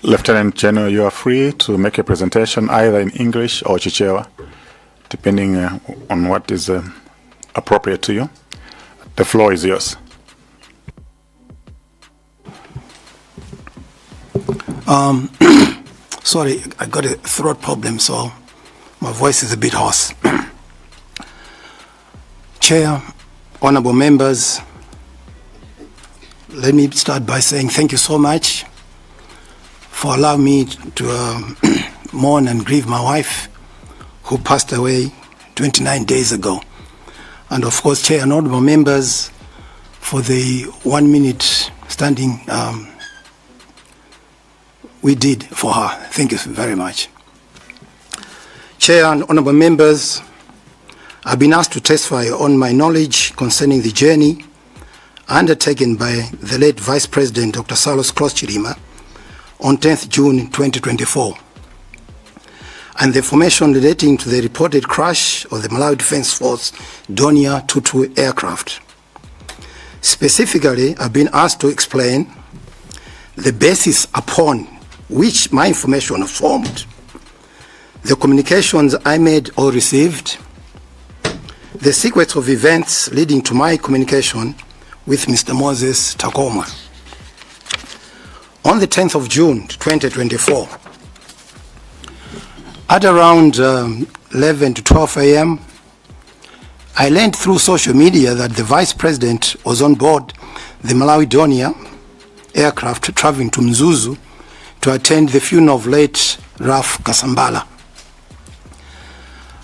Lieutenant General, you are free to make a presentation either in English or Chichewa, depending on what is appropriate to you. The floor is yours. Sorry, I got a throat problem, so my voice is a bit hoarse. Chair, honorable members, let me start by saying thank you so much for allowing me to mourn and grieve my wife, who passed away 29 days ago. And of course, Chair and honorable members, for the 1 minute standing we did for her. Thank you very much. Chair and honorable members, I've been asked to testify on my knowledge concerning the journey undertaken by the late Vice President Dr. Salos Chilima on 10th June 2024, and the information relating to the reported crash of the Malawi Defense Force Donia 22 aircraft. Specifically, I've been asked to explain the basis upon which my information formed, the communications I made or received, the sequence of events leading to my communication with Mr. Moses Takoma. On the 10th of June 2024, at around 11 to 12 a.m., I learned through social media that the Vice President was on board the Malawi Donia aircraft traveling to Mzuzu to attend the funeral of late Raf Kasambala.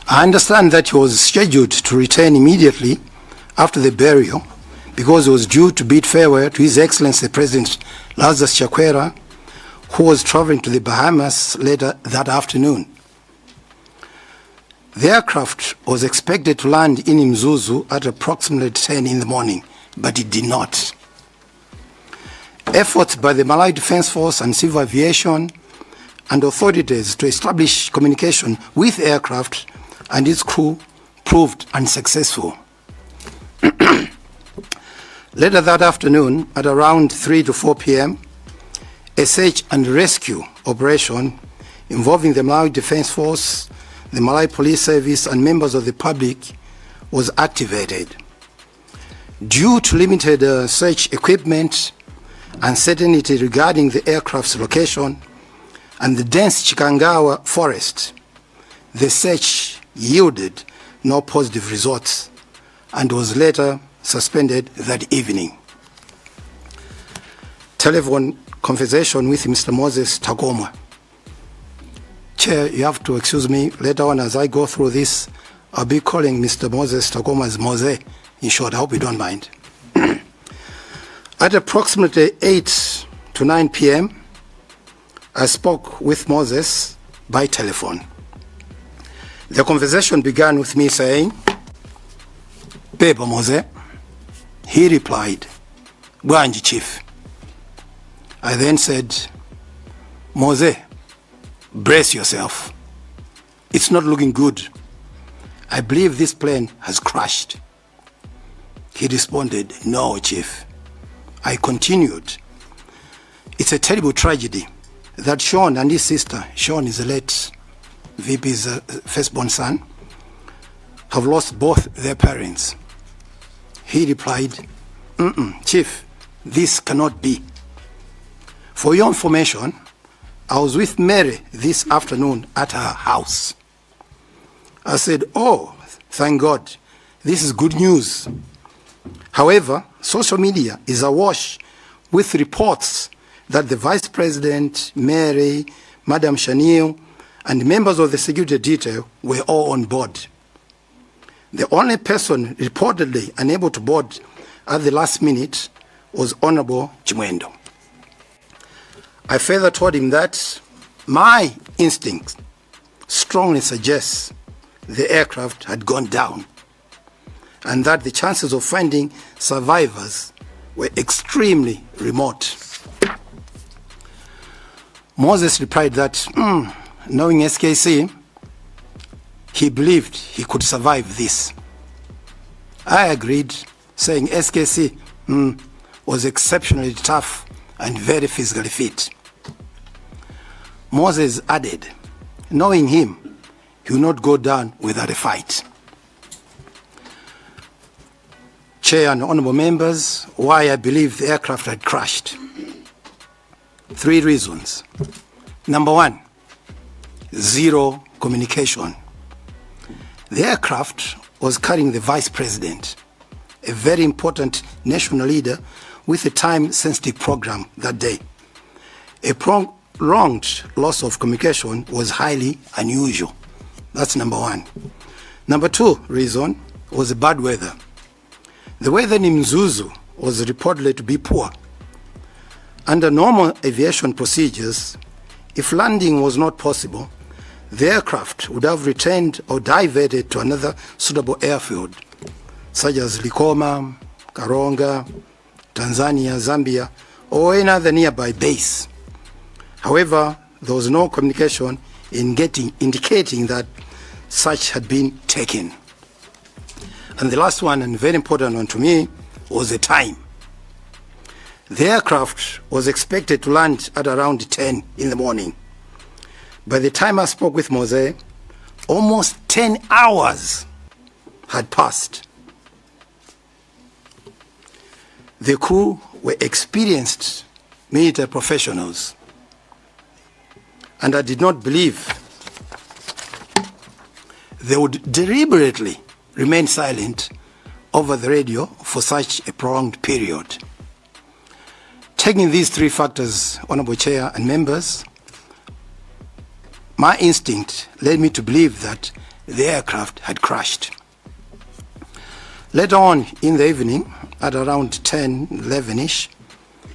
I understand that he was scheduled to return immediately after the burial because he was due to bid farewell to His Excellency President Lazarus Chakwera, who was traveling to the Bahamas later that afternoon. The aircraft was expected to land in Mzuzu at approximately 10 in the morning, but it did not. Efforts by the Malawi Defense Force and Civil Aviation and authorities to establish communication with aircraft and its crew proved unsuccessful. Later that afternoon, at around 3 to 4 p.m., a search and rescue operation involving the Malawi Defense Force, the Malawi Police Service, and members of the public was activated. Due to limited search equipment, uncertainty regarding the aircraft's location, and the dense Chikangawa forest, the search yielded no positive results and was later suspended that evening. Telephone conversation with Mr. Moses Takoma. Chair, you have to excuse me. Later on, as I go through this, I'll be calling Mr. Moses Takoma as Mose. In short, I hope you don't mind. At approximately 8 to 9 p.m., I spoke with Moses by telephone. The conversation began with me saying, "Beba Mose." He replied, "Bwanji Chief." I then said, "Mose, brace yourself. It's not looking good. I believe this plane has crashed." He responded, "No, Chief." I continued, "It's a terrible tragedy that Sean and his sister," Sean is the late VP's firstborn son, "have lost both their parents." He replied, "Chief, this cannot be. For your information, I was with Mary this afternoon at her house." I said, "Oh, thank God, this is good news. However, social media is awash with reports that the Vice President, Mary, Madam Shanil, and members of the security detail were all on board. The only person reportedly unable to board at the last minute was Honorable Chimwendo." I further told him that my instinct strongly suggests the aircraft had gone down and that the chances of finding survivors were extremely remote. Moses replied that, knowing SKC, he believed he could survive this. I agreed, saying SKC was exceptionally tough and very physically fit. Moses added, knowing him, he will not go down without a fight. Chair and honorable members, why I believe the aircraft had crashed. 3 reasons. Number 1, zero communication. The aircraft was carrying the vice president, a very important national leader with a time-sensitive program that day. A prolonged loss of communication was highly unusual. That's number 1. Number 2 reason was the bad weather. The weather in Mzuzu was reportedly to be poor. Under normal aviation procedures, if landing was not possible, the aircraft would have returned or diverted to another suitable airfield, such as Likoma, Karonga, Tanzania, Zambia, or any other nearby base. However, there was no communication indicating that such had been taken. And the last one, and very important one to me, was the time. The aircraft was expected to land at around 10 in the morning. By the time I spoke with Mose, almost 10 hours had passed. The crew were experienced military professionals, and I did not believe they would deliberately remain silent over the radio for such a prolonged period. Taking these 3 factors, Honorable Chair and members, my instinct led me to believe that the aircraft had crashed. Later on in the evening, at around 10, 11-ish,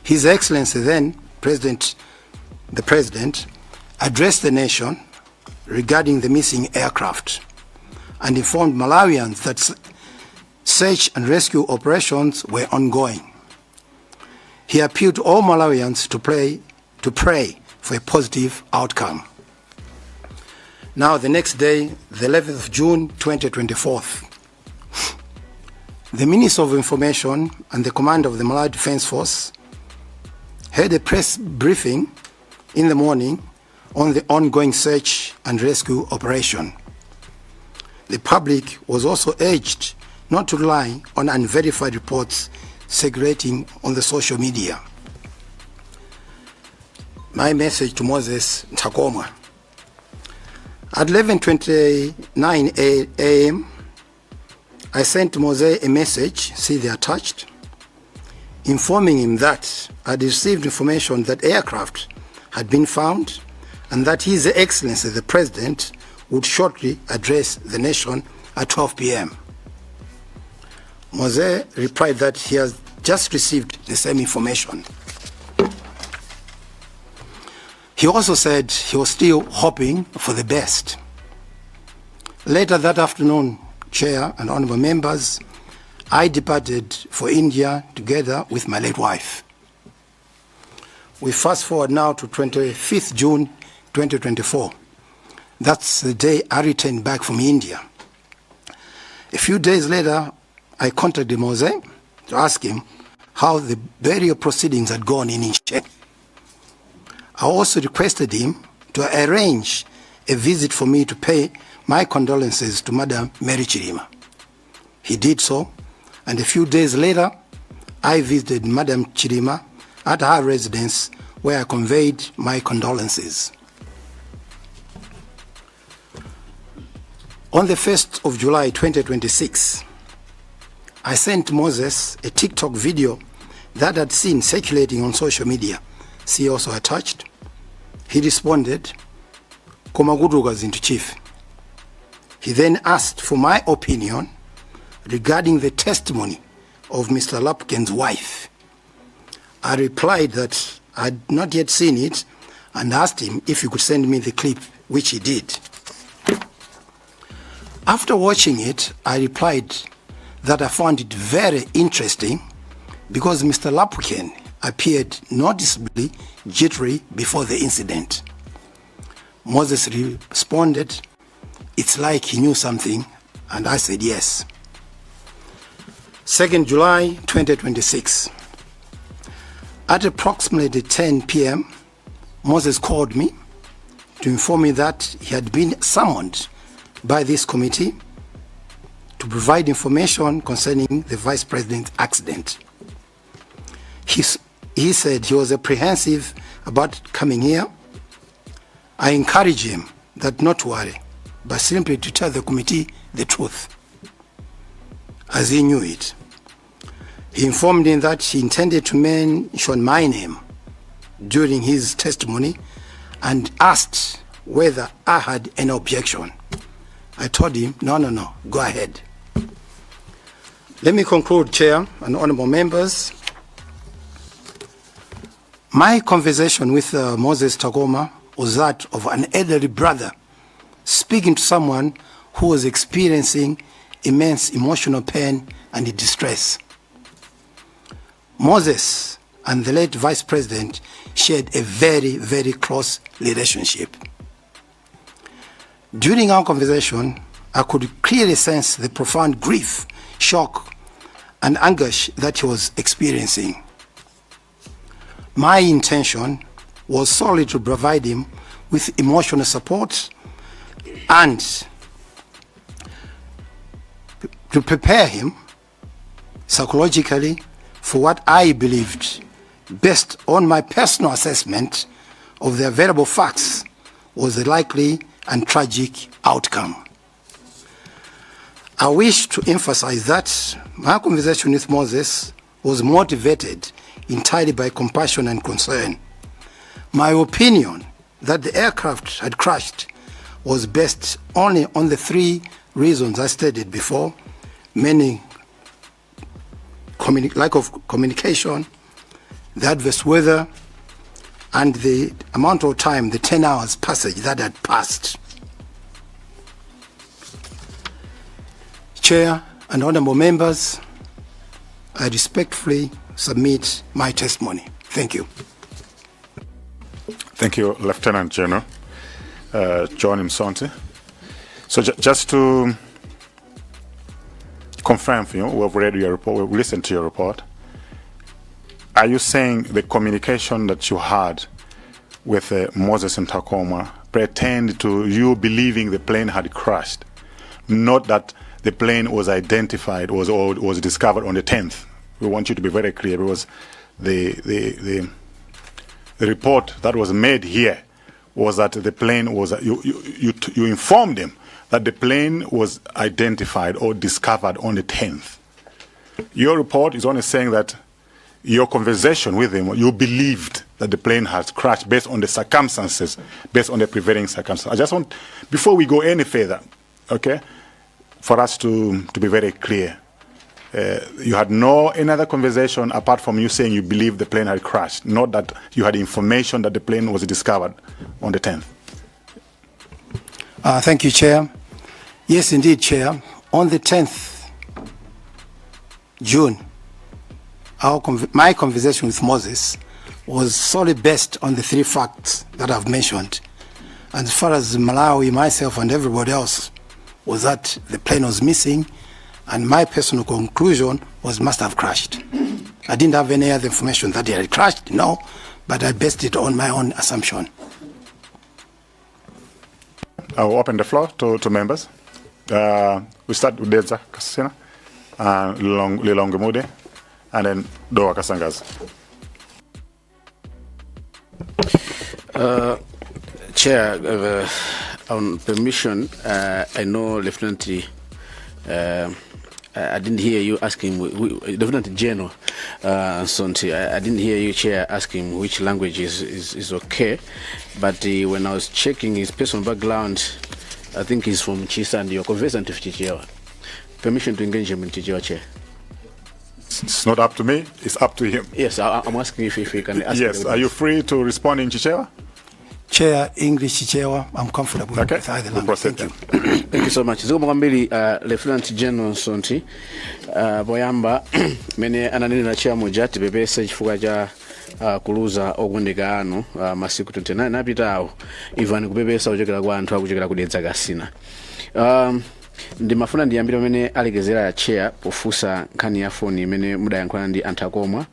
His Excellency then, the President, addressed the nation regarding the missing aircraft and informed Malawians that search and rescue operations were ongoing. He appealed to all Malawians to pray for a positive outcome. Now, the next day, the 11th of June, 2024, the Minister of Information and the Commander of the Malawi Defense Force had a press briefing in the morning on the ongoing search and rescue operation. The public was also urged not to rely on unverified reports circulating on the social media. My message to Moses Ntakomwa. At 11:29 a.m., I sent Moses a message, see the attached, informing him that I had received information that aircraft had been found and that His Excellency the President would shortly address the nation at 12 p.m. Mose replied that he has just received the same information. He also said he was still hoping for the best. Later that afternoon, Chair and honorable members, I departed for India together with my late wife. We fast forward now to 25th June 2024. That's the day I returned back from India. A few days later, I contacted Mose to ask him how the burial proceedings had gone in India. I also requested him to arrange a visit for me to pay my condolences to Madam Mary Chirima. He did so, and a few days later, I visited Madam Chirima at her residence where I conveyed my condolences. On the 1st of July 2026, I sent Moses a TikTok video that I'd seen circulating on social media. See also attached. He responded, "Komaguduga zintu chief." He then asked for my opinion regarding the testimony of Mr. Lapken's wife. I replied that I'd not yet seen it and asked him if he could send me the clip, which he did. After watching it, I replied that I found it very interesting because Mr. Lapken appeared noticeably jittery before the incident. Moses responded, "It's like he knew something," and I said yes. 2nd July 2026. At approximately 10 p.m., Moses called me to inform me that he had been summoned by this committee to provide information concerning the Vice President's accident. He said he was apprehensive about coming here. I encouraged him that not to worry, but simply to tell the committee the truth, as he knew it. He informed him that he intended to mention my name during his testimony and asked whether I had an objection. I told him, no, go ahead. Let me conclude, Chair and honorable members. My conversation with Moses Takoma was that of an elderly brother speaking to someone who was experiencing immense emotional pain and distress. Moses and the late Vice President shared a very, very close relationship. During our conversation, I could clearly sense the profound grief, shock, and anguish that he was experiencing. My intention was solely to provide him with emotional support and to prepare him psychologically for what I believed, based on my personal assessment of the available facts, was a likely and tragic outcome. I wish to emphasize that my conversation with Moses was motivated entirely by compassion and concern. My opinion that the aircraft had crashed was based only on the three reasons I stated before, mainly lack of communication, the adverse weather, and the amount of time, the 10 hours passage that had passed. Chair and honorable members, I respectfully submit my testimony. Thank you. Thank you, Lieutenant General John Msonthi. So just to confirm for you, we've read your report, we've listened to your report. Are you saying the communication that you had with Moses and Takoma pertained to you believing the plane had crashed, not that the plane was identified or was discovered on the 10th? We want you to be very clear, because the report that was made here was that the plane was, you informed him that the plane was identified or discovered on the 10th. Your report is only saying that your conversation with him, you believed that the plane has crashed based on the circumstances, based on the prevailing circumstances. I just want, before we go any further, okay, for us to be very clear, you had no any other conversation apart from you saying you believe the plane had crashed, not that you had information that the plane was discovered on the 10th. Thank you, Chair. Yes, indeed, Chair. On the 10th June, my conversation with Moses was solely based on the three facts that I've mentioned. And as far as Malawi, myself, and everybody else, was that the plane was missing, and my personal conclusion was must have crashed. I didn't have any other information that it had crashed, no, but I based it on my own assumption. I will open the floor to members. We start with Deza Kasina, Lilongemude, and then Doa Kasangas. Chair, on permission, I know Lieutenant, I didn't hear you asking, Lieutenant General Msonthi, I didn't hear you, Chair, asking which language is okay, but when I was checking his personal background, I think he's from Chisa and you're conversant with Chichewa. Permission to engage him in Chichewa, Chair. It's not up to me, it's up to him. Yes, I'm asking if he can ask. Yes, are you free to respond in Chichewa? Chair, English, Chichewa, I'm comfortable with either language. Thank you. Thank you so much. Zomwambili Lieutenant General Msonthi boyamba mene ananini na chair moja tibebesa chifuka cha kuluza okundika ano masiku 29 napitawo even kubebesa ochekera kwa anthu akuchekera kudetsa kasina. Ndimafuna ndiyambira mene alegezera ya chair pofusa nkhani ya phone mene mudayankhula ndi anthu akomwa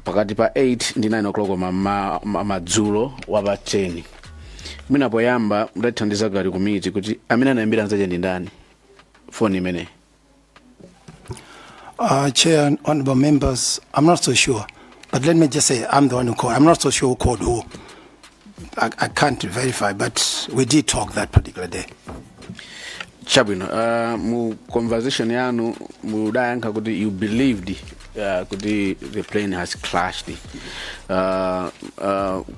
pakati pa 8 ndi 9 o'clock madzulo wapa 10. Mina poyamba mudathandiza kali kumiti kuti amene anayambira nzaje ndi ndani phone imene. Chair and honorable members, I'm not so sure, but let me just say I'm the one who called. I'm not so sure who called who. I can't verify, but we did talk that particular day. Chabwino, mu conversation yanu mudayanka kuti you believed kuti the plane has crashed.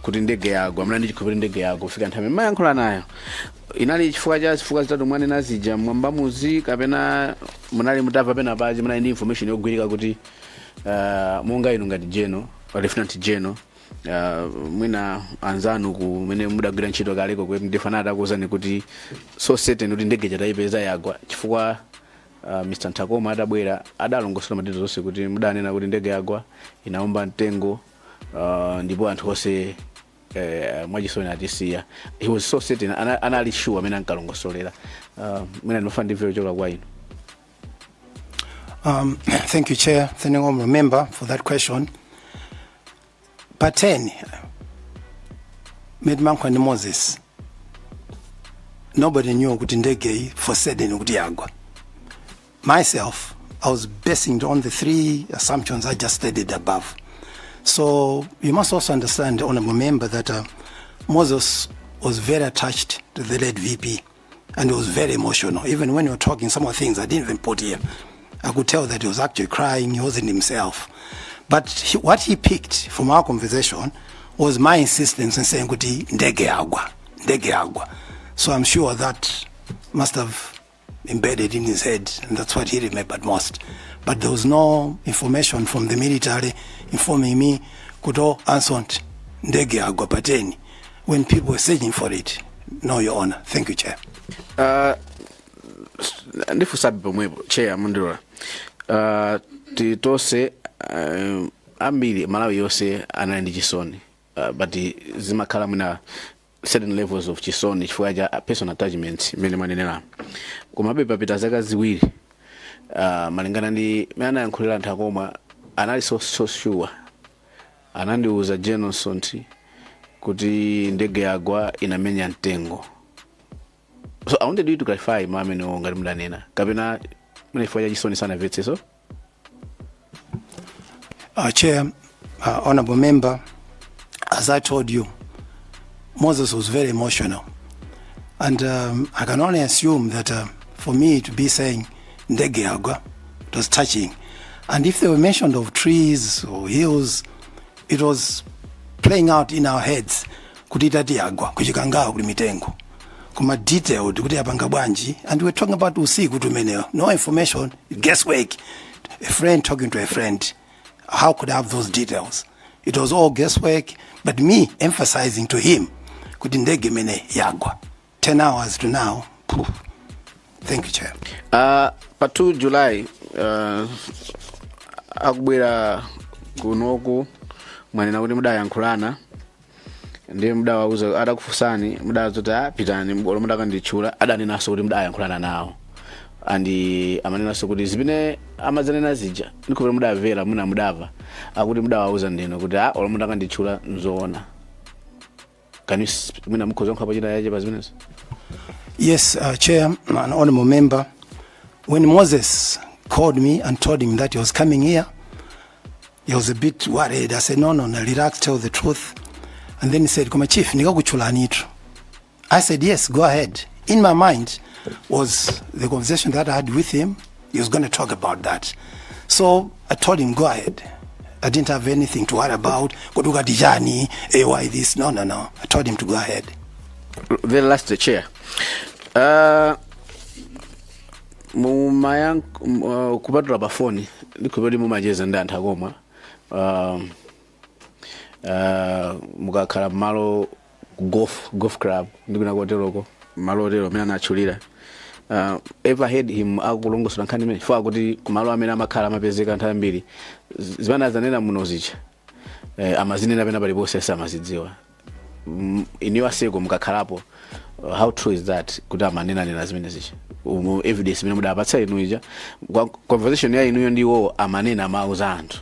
Kuti ndege yagwa, mna ndichikupiri ndege yagwa kufika nthawi mayankhula nayo. Inali chifukwa zitatu mwane nazija mwamba muzi kapena munali mutava pena paji muna ndi information yogwirika kuti munga inu ngati General or Lieutenant General mwina anzanu kumene mudagwira ntchito kaleko kwe ndifanata kuzani kuti so certain kuti ndege jataipeza yagwa chifukwa Mr. Nthakoma adabwera adalongosola madito zonse kuti mudanena kuti ndege yagwa inaomba mtengo ndipo anthu onse mwajisoni atisiya. He was so certain anali sure amene ankalongosolera. Mwina ndinofa ndivyo chola kwa inu. Thank you, Chair. Thank you, Honourable Member, for that question. But 10, Nkhani Moses, nobody knew kuti ndege for certain kuti yagwa. Myself, I was basing on the 3 assumptions I just stated above. So you must also understand, Honourable Member, that Moses was very attached to the late VP, and he was very emotional. Even when you were talking some of the things I didn't even put here, I could tell that he was actually crying. He wasn't himself. But what he picked from our conversation was my insistence in saying kuti ndege yagwa. So I'm sure that must have embedded in his head, and that's what he remembered most. But there was no information from the military informing me kuto answered ndege yagwa pateni when people were searching for it. No, Your Honor. Thank you, Chair. Ndifu sabi pomwepo Chair Mundura. Titose ambiri Malawi yose anali chisoni, but zimakhala mwina certain levels of chisoni chifukwa cha personal attachment mene manenera. Kumabe papita zaka ziwiri malingana ndi mena yankhulira Nthakoma anali so sure anandiuza Msonthi kuti ndege yagwa inamenya mtengo. So I wanted you to clarify mamene ngati mudanena kapena mune chifukwa cha chisoni sana vetse so. Chair, Honourable Member, as I told you, Moses was very emotional. And I can only assume that for me to be saying ndege yagwa, it was touching. And if they were mentioned of trees or hills, it was playing out in our heads. Kutitati yagwa, kuchikangawa kuli mitengo. Kuma detailed, kuti yapanga bwanji. And we're talking about usiku tumeneo. No information, guesswork. A friend talking to a friend. How could I have those details? It was all guesswork, but me emphasizing to him, kuti ndege mene yagwa. 10 hours to now. Thank you, Chair. Pa 2 July, akubwera kunoku mwanena kuti mudayankhulana ndi mudawauza adakufusani mudazota pitani mbolo mudakandichula adanenaso kuti mudayankhulana nawo. Andi amanenaso kuti zimene amazanena zija ndikupera mudavera muna mudava akuti mudawauza ndino kuti olo mudakandichula nzoona. Can you muna mukhoza nkhapo chita yaje pa zimenezo? Yes, Chair, an honourable member. When Moses called me and told him that he was coming here, he was a bit worried. I said, no, relax, tell the truth. And then he said, Kuma Chief, nikakuchula nitro. I said, yes, go ahead. In my mind was the conversation that I had with him. He was going to talk about that. So I told him, go ahead. I didn't have anything to worry about. Koduka dijani, why this? No. I told him to go ahead. Very last, the Chair. Kupatula bafoni ndikubeli mumajeza ndi Nthakoma mukakhala malo golf club ndikuna koteroko malo otero amene anachulira. Ever heard him akulongosola nkhani imene chifukwa kuti kumalo amene amakhala amapezeka nthawi mbiri zimene azanena muno zicha amazinena pena paliponse samazidziwa. Iniwa seko mukakhalapo, how true is that kuti amanena zimene zicha evidence imene mudapatsa inu ija conversation ya inuyo ndiwo amanena amauza anthu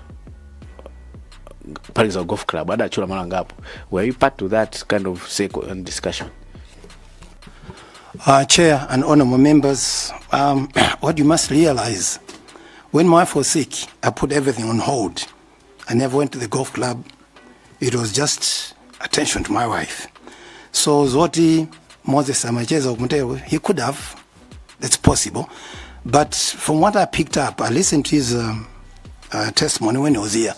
paliza golf club adachula malo angapo? Were you part to that kind of circle and discussion? Chair and honorable members, what you must realize, when my wife was sick, I put everything on hold. I never went to the golf club. It was just attention to my wife. So Zoti, Moses Amacheza, he could have, that's possible. But from what I picked up, I listened to his testimony when he was here.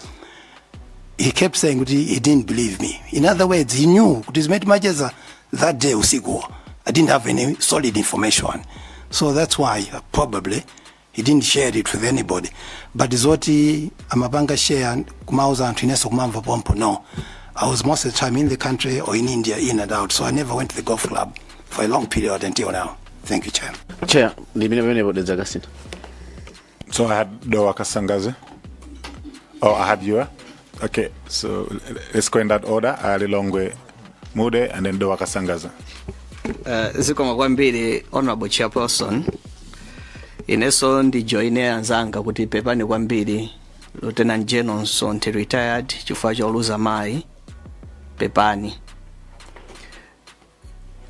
He kept saying he didn't believe me. In other words, he knew that day usiku. I didn't have any solid information. So that's why probably he didn't share it with anybody. But Zoti amabanga share kumauza antineso kumamva pompo, no. I was most of the time in the country or in India, in and out. So I never went to the golf club for a long period until now. Thank you, Chair. Chair, so I had Dowa Kasangaze. Oh, I had you. Okay, so let's go in that order. Alilongwe Mude and then Dowa Kasangaze. Zikoma kwambiri honorable chairperson. Ineso ndi joine anzanga kuti pepani kwambiri Lieutenant General Msonthi retired chifukwa cha uluza mai pepani.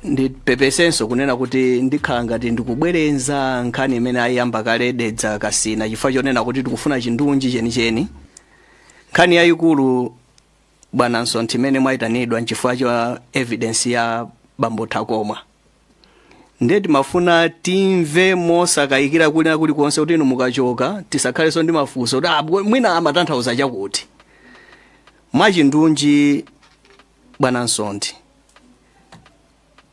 Ndi pepesenso kunena kuti ndikhala ngati ndikubwerenza nkhani imene ayamba kale dedza kasina chifukwa chonena kuti tikufuna chindunji chenicheni. Nkhani yayikulu bwana Msonthi imene mwayitanidwa nchifukwa cha evidence ya bambo Takoma. Ndeti mafuna timve mosakayikira kulina kuli konse kuti inu mukachoka tisakhaleso ndi mafunso kuti mwina amatanthauza chakuti. Mwachindunji bwana Msonthi,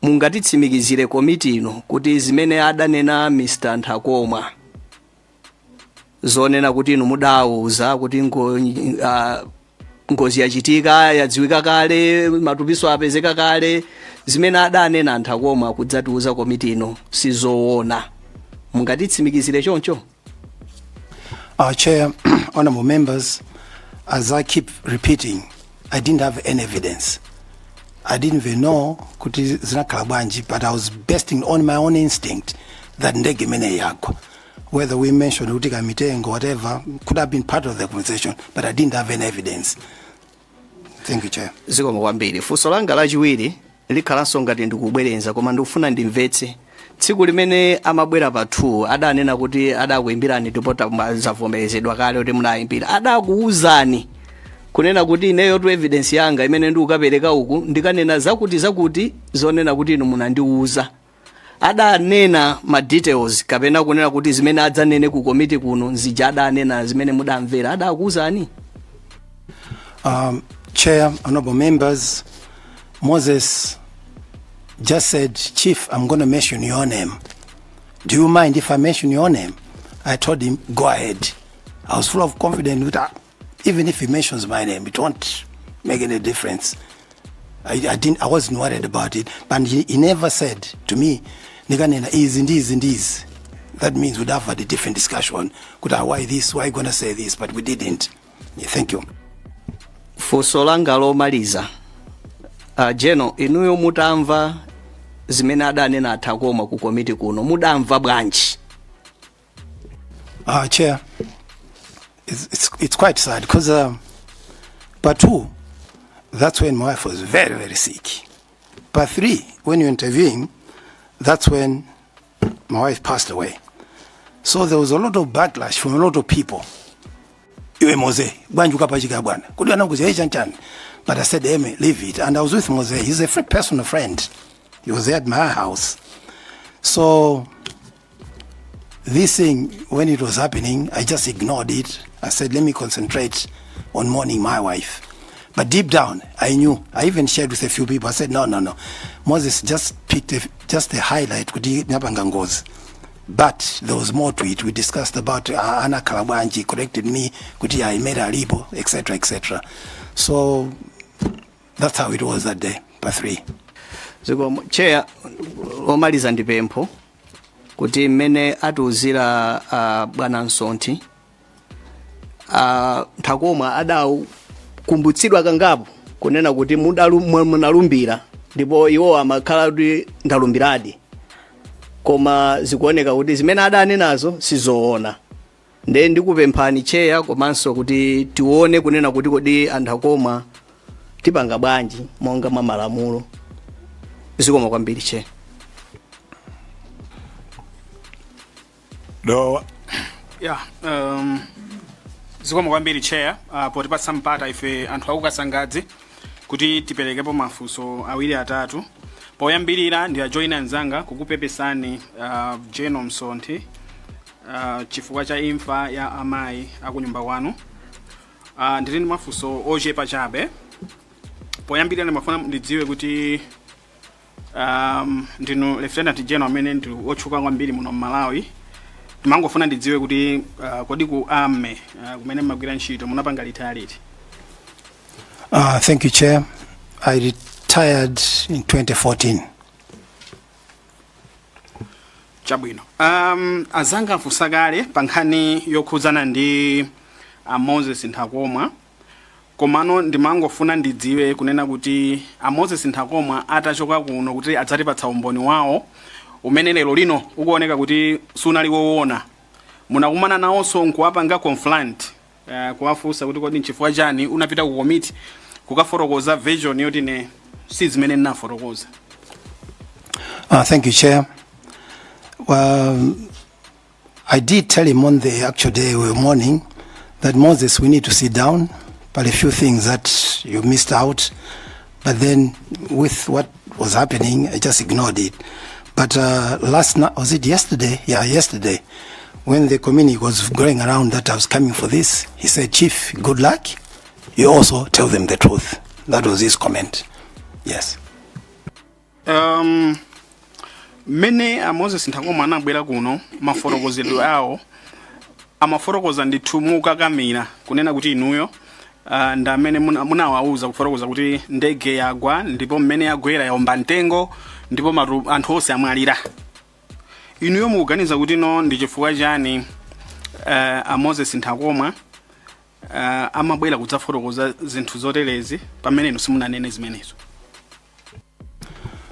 mungatitsimikizire komiti ino kuti zimene adanena Mr. Takoma zonena kuti inu mudauza kuti ngozi yachitika yadziwika kale, matupiso apezeka kale, zimene adanena Takoma kudzatiuza komiti ino sizoona. Mungatitsimikizire choncho? Chair, honorable members, as I keep repeating, I didn't have any evidence. I didn't even know kuti zinakhala bwanji, but I was basing on my own instinct that ndege mene yakho. Whether we mentioned Utika Mitengo, whatever, could have been part of the conversation, but I didn't have any evidence. Thank you, Chair. Zikoma kwambiri. Funso langa lachiwiri likhalanso ngati ndikubwerenza koma ndikufuna ndimvetse. Tsiku limene amabwera pa 2 adanena kuti adakuimbirani tipota zavomerezedwa kale kuti munayimbira. Adakuuzani kunena kuti ineyo to evidence yanga imene ndikukapereka uku ndikanena zakuti zonena kuti inu munandiuza. Adanena ma details kapena kunena kuti zimene adzanene ku komiti kuno nzija adanena zimene mudamvera. Adakuuzani? Chair, honorable members, Moses just said, Chief, I'm going to mention your name. Do you mind if I mention your name? I told him, go ahead. I was full of confidence with that. Even if he mentions my name, it won't make any difference. I wasn't worried about it. But he never said to me, Niganena is in this. That means we'd have had a different discussion. Why this? Why gonna say this? But we didn't. Yeah, thank you. Funso langa lomaliza. Jeno, inuyo mutamva zimene adanena Takoma ku komiti kuno. Mudamva bwanji? Chair, it's quite sad because part 2, that's when my wife was very, very sick. Part 3, when you're interviewing, that's when my wife passed away. So there was a lot of backlash from a lot of people. But I said, Amy, leave it. And I was with Mose. He's a personal friend. He was there at my house. So this thing, when it was happening, I just ignored it. I said, let me concentrate on mourning my wife. But deep down, I knew. I even shared with a few people. I said, no. Moses just picked just a highlight. But there was more to it. We discussed about Anna Kalabanji corrected me, I made a libo, etc., etc. So that's how it was that day, part 3. So, Chair, omaliza ndipempho kuti mmene atiuzira bwana Msonthi Takoma adakumbutsidwa kangapo kunena kuti munalumbira ndipo iwo amakhala kuti ndalumbiradi. Koma zikuoneka kuti zimene adanenazo sizoona. Nde ndikupemphani Chair komanso kuti tione kunena kuti kodi Takoma tipanga bwanji monga mwa malamulo. Zikoma kwambiri Chair. No. Yeah, zikomo kwambiri chair, potipatsa mpata ife anthu akukasangadzi kuti tiperekepo mafunso awiri atatu. Poyambirira ndi ajoina anzanga kukupepesani General Msonthi chifukwa cha imfa ya amayi akunyumba kwanu. Ndili ndi mafunso ochepa chabe. Poyambirira ndimafuna ndidziwe kuti ndinu Lieutenant General amene ndi otchuka kwambiri muno Malawi. Timangofuna ndidziwe kuti kodi ku ame kumene mmagwira ntchito munapanga liti. Thank you, Chair. I retired in 2014. Chabwino. Azanga afunsa kale pa nkhani yokhudzana ndi Moses Nthakomwa. Komano ndimangofuna ndidziwe kunena kuti Moses Nthakomwa atachoka kuno kuti adzatipatsa umboni wawo umene lero lino ukuoneka kuti sunali woona. Munakumana nawonso nkuwapanga confront kuwafunsa kuti kodi nchifukwa chani unapita ku committee kukafotokoza version yoti ne sizimene nnafotokoza. Thank you, Chair. Well, I did tell him on the actual day or morning that Moses, we need to sit down, but a few things that you missed out. But then with what was happening, I just ignored it. But last night, was it yesterday? Yeah, yesterday, when the community was going around that I was coming for this, he said, Chief, good luck. You also tell them the truth. That was his comment. Yes. Mene Moses Nthakomwa anabwera kuno mafotokozedwe awo amafotokoza ndithu mukakamira kunena kuti inuyo nda amene munawauza kufotokoza kuti ndege yagwa ndipo mmene yagwera yaomba mtengo ndipo anthu onse amwalira. Inuyo mukuganiza kuti no ndi chifukwa chani Moses Nthakomwa amabwera kudzafotokoza zinthu zoterezi pamene inu simunanene zimenezo?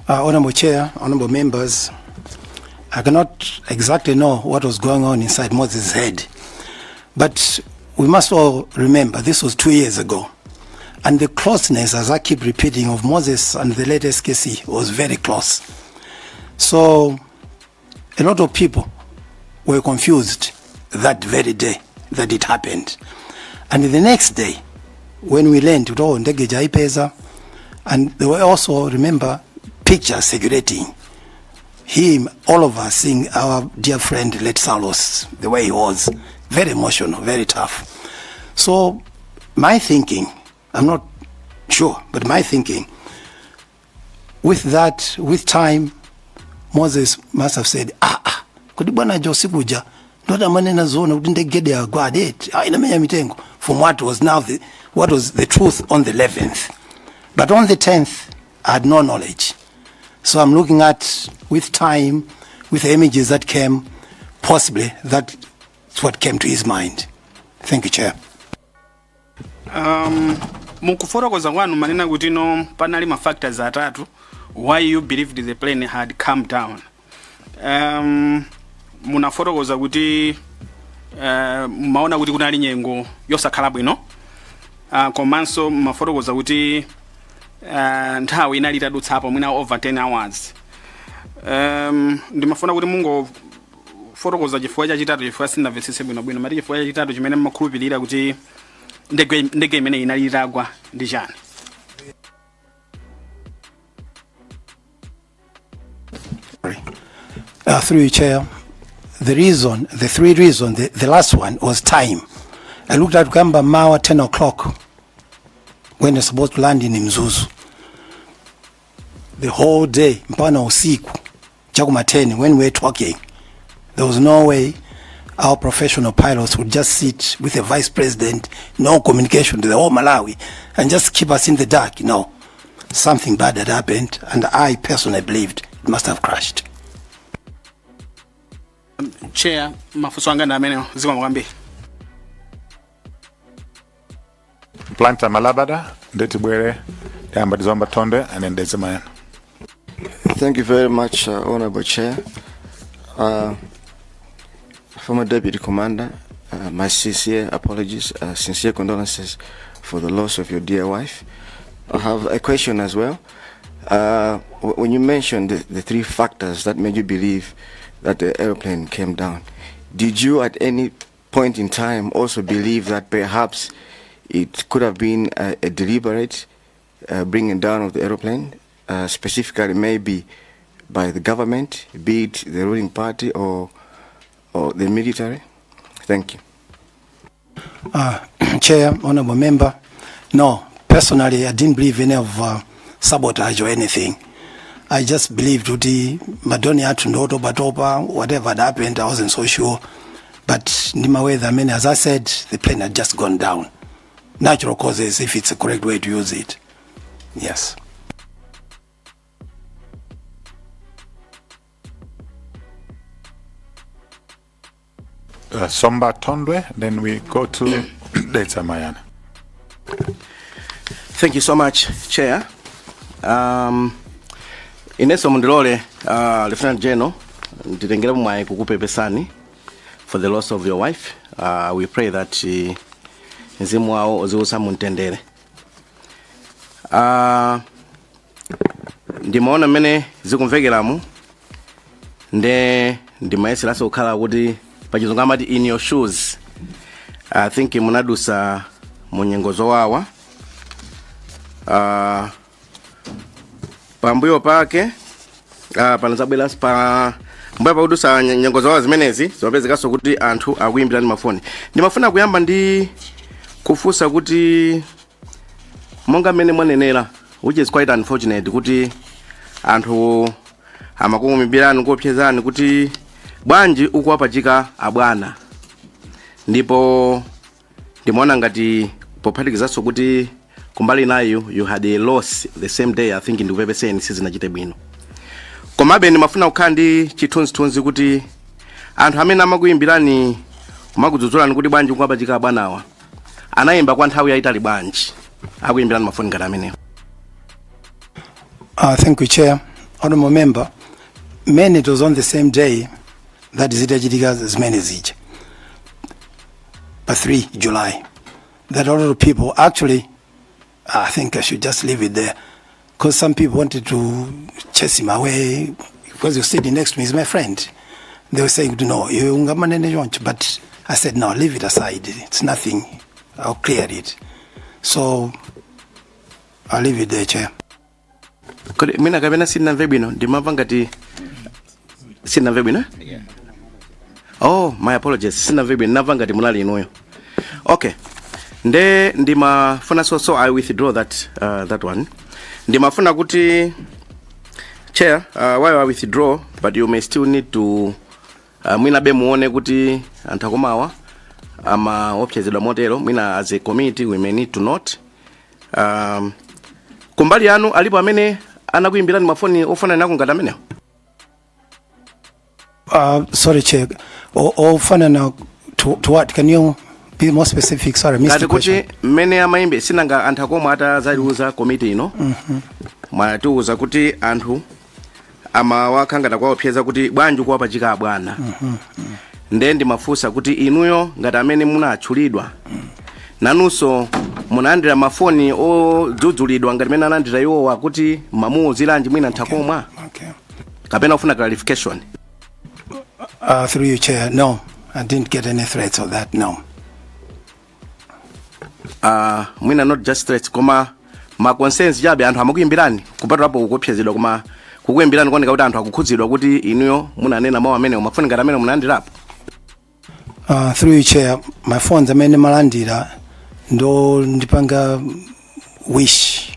Honorable Chair, honorable members, I cannot exactly know what was going on inside Moses' head, but we must all remember this was 2 years ago, and the closeness, as I keep repeating, of Moses and the late SKC was very close. So a lot of people were confused that very day that it happened. And the next day, when we learned to ndege jaipeza, and there were also, remember, pictures circulating, him, all of us seeing our dear friend late Salos, the way he was, very emotional, very tough. So my thinking, I'm not sure, but my thinking, with that, with time, Moses must have said, kudi bwana Josi kuja, ndoda manena zona udindegede ya gwadet, inamenya mitengo, from what was now what was the truth on the 11th. But on the 10th, I had no knowledge. So I'm looking at, with time, with the images that came, possibly that's what came to his mind. Thank you, Chair. Mukufotokoza kwanu manena kuti no panali ma factors atatu why you believed the plane had come down. Munafotokoza kuti maona kuti kunali nyengo yosakhala bwino. Komanso mafotokoza kuti nthawi inali itadutsapo mwina over 10 hours. Ndimafuna kuti mungo fotokoza chifukwa chachitatu chifukwa sindamvetsetse bwino mati chifukwa chachitatu chimene mmakhulupirira kuti ndege imene inali itagwa ndi chani. Through you, Chair, the three reasons, the last one was time. I looked at Gamba Mawa 10 o'clock when they're supposed to land in Mzuzu. The whole day, mpana usiku, chakuma 10, when we were talking, there was no way our professional pilots would just sit with a vice president, no communication to the whole Malawi, and just keep us in the dark. No, something bad had happened, and I personally believed it must have crashed. Chair, mafuso anga ndamene ziko mwambi. Planta Malabada, Ndeti Bwere, Damba Zomba Tonde, and then Desmayan. Thank you very much, Honorable Chair. Former Deputy Commander, my sincere apologies, sincere condolences for the loss of your dear wife. I have a question as well. When you mentioned the three factors that made you believe that the airplane came down, did you at any point in time also believe that perhaps it could have been a deliberate bringing down of the aeroplane, specifically maybe by the government, be it the ruling party or the military? Thank you. Chair, honorable member, no, personally, I didn't believe any of sabotage or anything. I just believed Uti Madoni had to know Toba, whatever had happened, I wasn't so sure. But in my way, I mean, as I said, the plane had just gone down. Natural causes, if it's a correct way to use it. Yes. Somba Tondwe, then we go to Data Mayana. Thank you so much, Chair. Ineso Mundilole, Lieutenant General, nditengera mwayi kukupepesani for the loss of your wife. We pray that mzimu wao uziusa muntendere. Ndimaona mene zikumvekeramu ndimayeseraso kukhala kuti pachizungu amati in your shoes. I think munadusa munyengo zowawa. Pambuyo pake panazabwera pa mbuyo pakudusa nyengo zowawa zimenezi zopezekaso kuti anthu akuyimbirani mafoni. Ndimafuna kuyamba ndi kufusa kuti monga mene mwanenera, which is quite unfortunate, kuti anthu amakuyimbirani kuopsezani kuti bwanji ukuwapachika abwana. Ndipo ndimaona ngati pophatikizaso kuti kumbali nayo you had a loss the same day. I think ndikupepeseni sizinachite bwino. Komabe ndimafuna kukhala ndi chithunzithunzi kuti anthu amene amakuyimbirani kumakudzudzulani kuti bwanji ukuwapachika abwanawa anayimba kwa nthawi yayitali bwanji akuyimbirani mafoni ngati amenewo. Thank you, Chair. Honorable member, many it was on the same day that is itachitika zimene zija. But 3 July. That a lot of people actually, I think I should just leave it there, because some people wanted to chase him away because he was sitting next to me. He's my friend. They were saying, no, but I said, no, leave it aside. It's nothing. I'll clear it. So I'll leave it there, Chair. Mina kabena sina vebino ndimava ngati sina vebino. Oh, my apologies. Sina vebino nava ngati munali inuyo. Okay. Ndimafuna so I withdraw that one. Ndimafuna kuti Chair, while I withdraw, but you may still need to mwina be muone kuti antakomawa ama opchezedwa motero. Mwina as a committee we may need to note. Kumbali yanu alipo amene anakuyimbirani mafoni ofana nako ngati amenewo. Sorry, Chair. Ofana na to what? Can you be more specific? Sorry, Mr. Ngati kuti mene amayimbe sinanga anthu akoma atazaliuza committee ino. Mwatiuza kuti anthu amawakhangata kwa opseza kuti bwanji kuwapachika abwana. Ndimafusa kuti inuyo ngati amene munatchulidwa nanunso munalandira mafoni odzudzulidwa ngati mene analandira iwowa kuti mamuuziranji mwina nthakomwa. Okay. Kapena ufuna clarification? Through you, Chair, no, I didn't get any threats of that, no. Mwina not just threats, koma ma concerns jabe anthu amakuyimbirani kupatulapo kukopsezedwa koma kukuyimbirani kuoneka kuti anthu akukhudzidwa kuti inuyo munanena mawu amene mafoni ngati amene munalandirapo. Through you, Chair, my phones amene malandira ndo ndipanga wish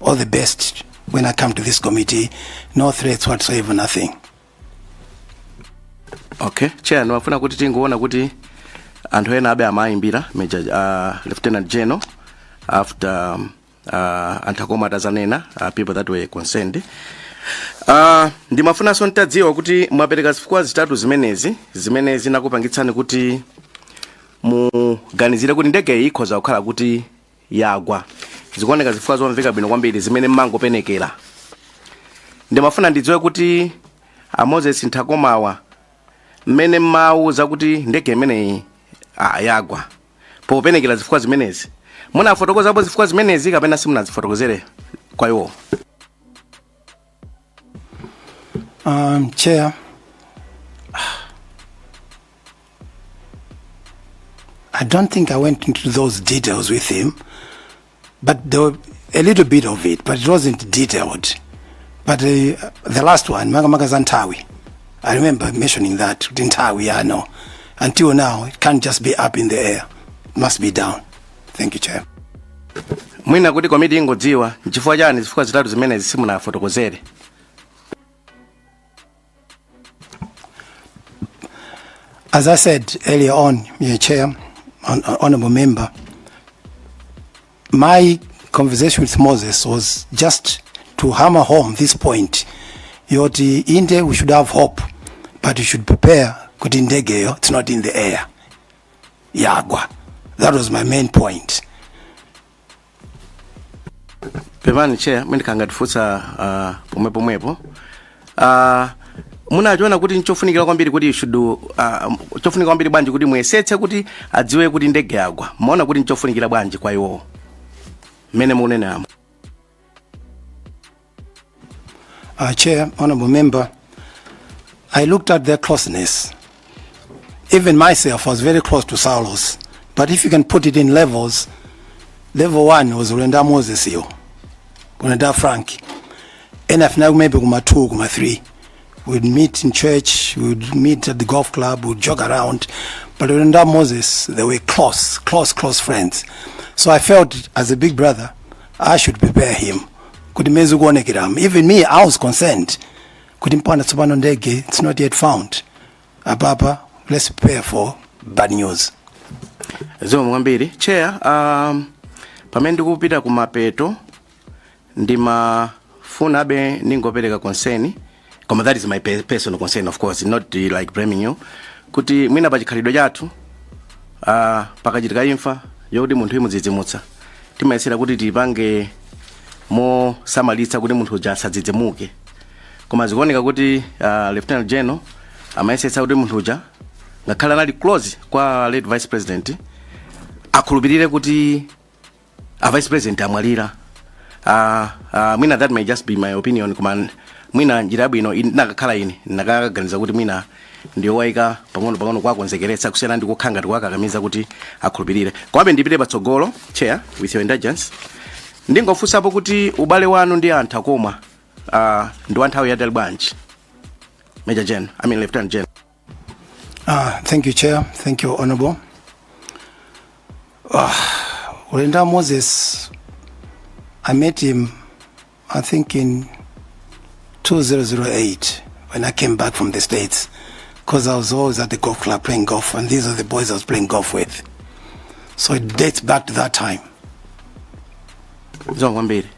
all the best when I come to this committee. No threats whatsoever, nothing. Okay, Chair, nwafuna kuti tingoona kuti anthu ena abe amayimbira Major Lieutenant General after antakoma atazanena people that were concerned. Ndimafuna so ntadziwa kuti mwapereka zifukwa zitatu zimenezi nakupangitsani kuti muganizire kuti ndege ikhoza kukhala kuti yagwa. Zikuoneka zifukwa zomveka bwino kwambiri zimene mmangopenekera. Ndimafuna ndidziwe kuti Moses Nthakomawa mmene mmauza kuti ndege imeneyi yagwa popenekera zifukwa zimenezi munafotokozapo zifukwa zimenezi kapena simunazifotokozere kwa iwo? Chair, I don't think I went into those details with him, but there were a little bit of it, but it wasn't detailed. But the last one, Magamagazantawi, I remember mentioning that, Ntawi, I know. Until now, it can't just be up in the air. It must be down. Thank you, Chair. Mwina kuti komiti ingodziwa chifukwa chani zifukwa zitatu zimene zisimuna fotokozere. As I said earlier on, Mr. Chair, honorable member, my conversation with Moses was just to hammer home this point. Yoti India, we should have hope, but we should prepare. Kutindege, it's not in the air. Yagwa. That was my main point. Pevani Chair, mimi kangatifusa pomwepo. Munachiona kuti nchofunikira kwambiri kuti chofunikira kwambiri bwanji kuti muyesetse kuti adziwe kuti ndege yagwa. Muona kuti nchofunikira bwanji kwa iwo. Mene munena. Chair, honorable member, I looked at their closeness. Even myself was very close to Saulos. But if you can put it in levels, level 1 was Urenda Moses yo. Urenda Frank. And if now maybe Guma 2, Guma 3. We'd meet in church, we'd meet at the golf club, we'd jog around. But Urenda Moses, they were close friends. So I felt as a big brother, I should prepare him. Even me, I was concerned. It's not yet found. Ababa, let's prepare for bad news. Zo mwambiri. Chair, pamene ndikupita kumapeto ndimafuna be ningopereka concern. Koma that is my personal concern, of course, not like blaming you. Kuti mwina pachikhalidwe chathu pakachitika imfa yokuti munthu imudzidzimutsa. Timayesera kuti tipange mo samalitsa kuti munthu uja asadzidzimuke. Koma zikuoneka kuti Lieutenant General amayesetsa kuti munthu uja ngakhala nali close kwa late Vice President akhulupirire kuti Vice President amwalira. Mwina that may just be my opinion. Koma mwina njira bwino nakakhala ine nakaganiza kuti mwina ndiyo waika pang'ono kwakonzekeretsa kusiyana ndi kukhanga ndikwakakamiza kuti akhulupirire. Komabe ndipite patsogolo, Chair, with your indulgence. Ndingofunsapo kuti ubale wanu ndi anthu akoma ndi wanthawi yatali bwanji. Lieutenant General. Thank you, Chair. Thank you, Honorable. Urenda Moses, I met him, I think in 2008 when I came back from the States, because I was always at the golf club playing golf, and these are the boys I was playing golf with. So it dates back to that time. Zongwambiri.